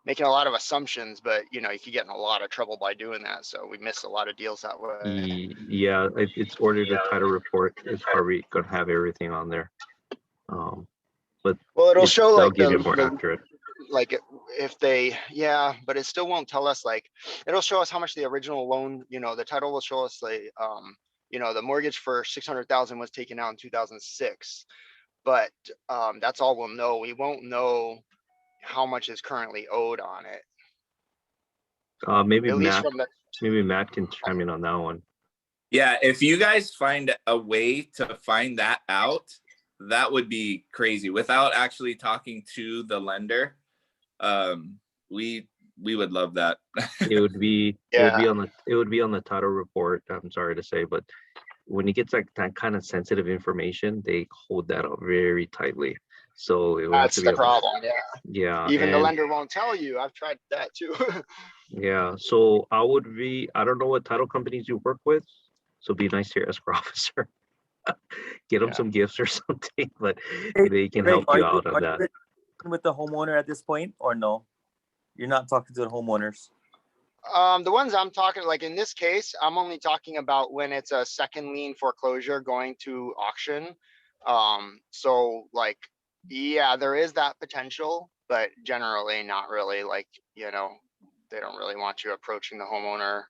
making a lot of assumptions, but you could get in a lot of trouble by doing that. So we miss a lot of deals that way. yeah, it's ordered a title report. It's probably gonna have everything on there. But Well, it'll show that'll like give you more accurate. like if they, yeah, but it still won't tell us, like, it'll show us how much the original loan, the title will show us the mortgage for 600,000 was taken out in 2006, but that's all we'll know. We won't know how much is currently owed on it. Maybe At least Matt, from the, maybe Matt can chime in on that one. Yeah, if you guys find a way to find that out, that would be crazy without actually talking to the lender. We would love that. It would be it would be on the title report. I'm sorry to say, but when it gets like that kind of sensitive information, they hold that up very tightly. So it would have that's to be the problem. Yeah. Yeah, Even the and lender won't tell you. I've tried that too. yeah, so I don't know what title companies you work with, so be nice to your escrow officer. Get them some gifts or something, but they can help you out on that. With the homeowner at this point, or no? You're not talking to the homeowners. The ones I'm talking, like in this case, I'm only talking about when it's a second lien foreclosure going to auction. So like, yeah, there is that potential, but generally not really. Like, they don't really want you approaching the homeowner.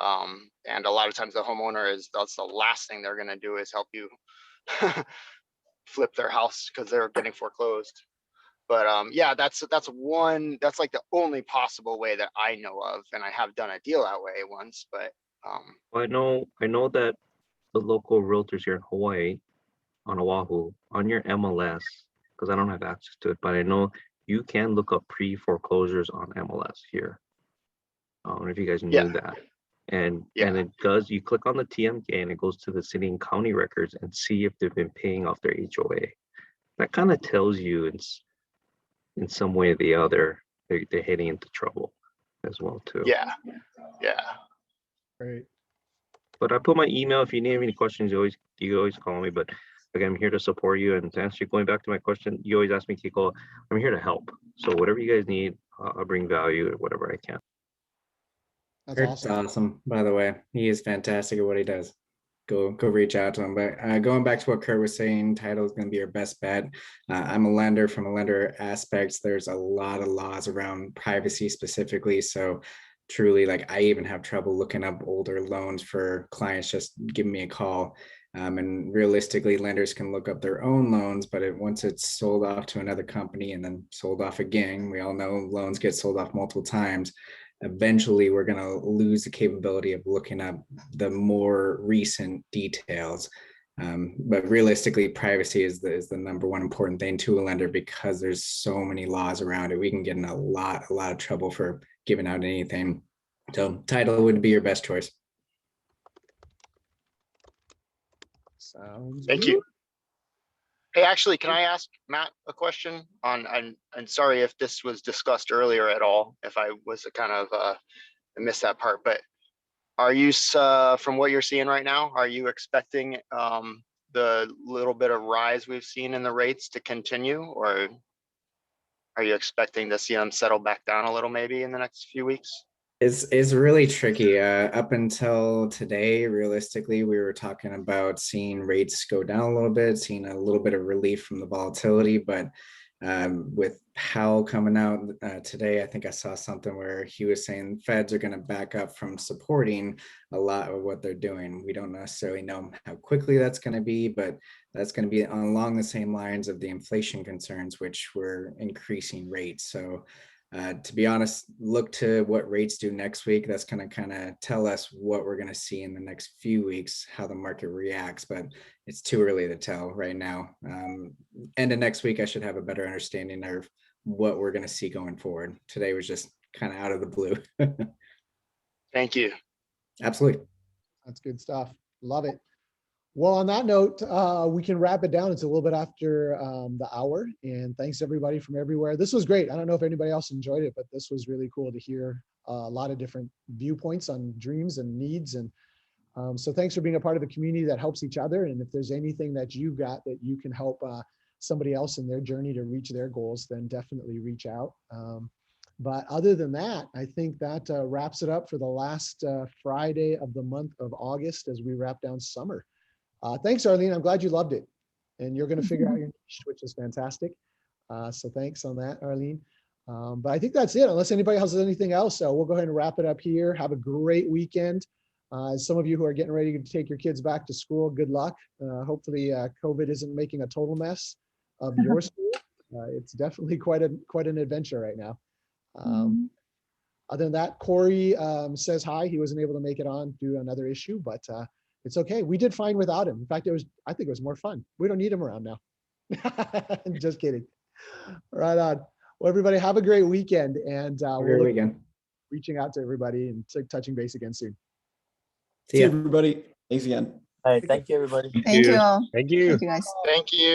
And a lot of times the homeowner that's the last thing they're gonna do is help you flip their house because they're getting foreclosed. But yeah, that's like the only possible way that I know of, and I have done a deal that way once. But I know that the local realtors here in Hawaii, on Oahu, on your MLS, because I don't have access to it, but I know you can look up pre-foreclosures on MLS here. I don't know if you guys knew that. And it does, you click on the TMK and it goes to the city and county records and see if they've been paying off their HOA. That kind of tells you in some way or the other, they're heading into trouble as well too. Yeah. Great. But I put my email. If you need any questions, you always call me. But again, I'm here to support you. And to answer, going back to my question, you always ask me, Kiko, I'm here to help. So whatever you guys need, I'll bring value at whatever I can. That's Kurt's awesome, by the way. He is fantastic at what he does. Go reach out to him. But going back to what Kurt was saying, title is going to be your best bet. I'm a lender. From a lender aspects, there's a lot of laws around privacy specifically. So truly, like, I even have trouble looking up older loans for clients just giving me a call. And realistically, lenders can look up their own loans, but once it's sold off to another company and then sold off again, we all know loans get sold off multiple times. Eventually, we're going to lose the capability of looking up the more recent details. But realistically, privacy is the number one important thing to a lender, because there's so many laws around it. We can get in a lot of trouble for giving out anything. So title would be your best choice. Sounds Thank you. Hey, actually, can I ask Matt a question on, and sorry if this was discussed earlier at all, if I was I missed that part, but are you, from what you're seeing right now, are you expecting the little bit of rise we've seen in the rates to continue, or? are you expecting to see them settle back down a little maybe in the next few weeks? It's really tricky. Up until today, realistically, we were talking about seeing rates go down a little bit, seeing a little bit of relief from the volatility. But with Powell coming out today, I think I saw something where he was saying Feds are going to back up from supporting a lot of what they're doing. We don't necessarily know how quickly that's going to be, but that's going to be along the same lines of the inflation concerns, which were increasing rates. So to be honest, look to what rates do next week. That's going to kind of tell us what we're going to see in the next few weeks, how the market reacts, but it's too early to tell right now. End of next week, I should have a better understanding of what we're going to see going forward. Today was just kind of out of the blue. Thank you. Absolutely. That's good stuff. Love it. Well, on that note, we can wrap it down. It's a little bit after the hour, and thanks everybody from everywhere. This was great. I don't know if anybody else enjoyed it, but this was really cool to hear a lot of different viewpoints on dreams and needs. And so thanks for being a part of a community that helps each other. And if there's anything that you've got that you can help somebody else in their journey to reach their goals, then definitely reach out. But other than that, I think that wraps it up for the last Friday of the month of August as we wrap down summer. Thanks, Arlene. I'm glad you loved it. And you're going to figure out your niche, which is fantastic. So thanks on that, Arlene. But I think that's it. Unless anybody else has anything else, we'll go ahead and wrap it up here. Have a great weekend. Some of you who are getting ready to take your kids back to school, good luck. Hopefully COVID isn't making a total mess of your school. It's definitely quite an adventure right now. Other than that, Corey says hi. He wasn't able to make it on due to another issue, but it's okay. We did fine without him. In fact, I think it was more fun. We don't need him around now. Just kidding. Right on. Well, everybody have a great weekend, and we'll look reaching out to everybody and touching base again soon. See you, everybody. Thanks again. All right. Thank you, everybody. Thank you all. Thank you. Thank you, guys. Thank you.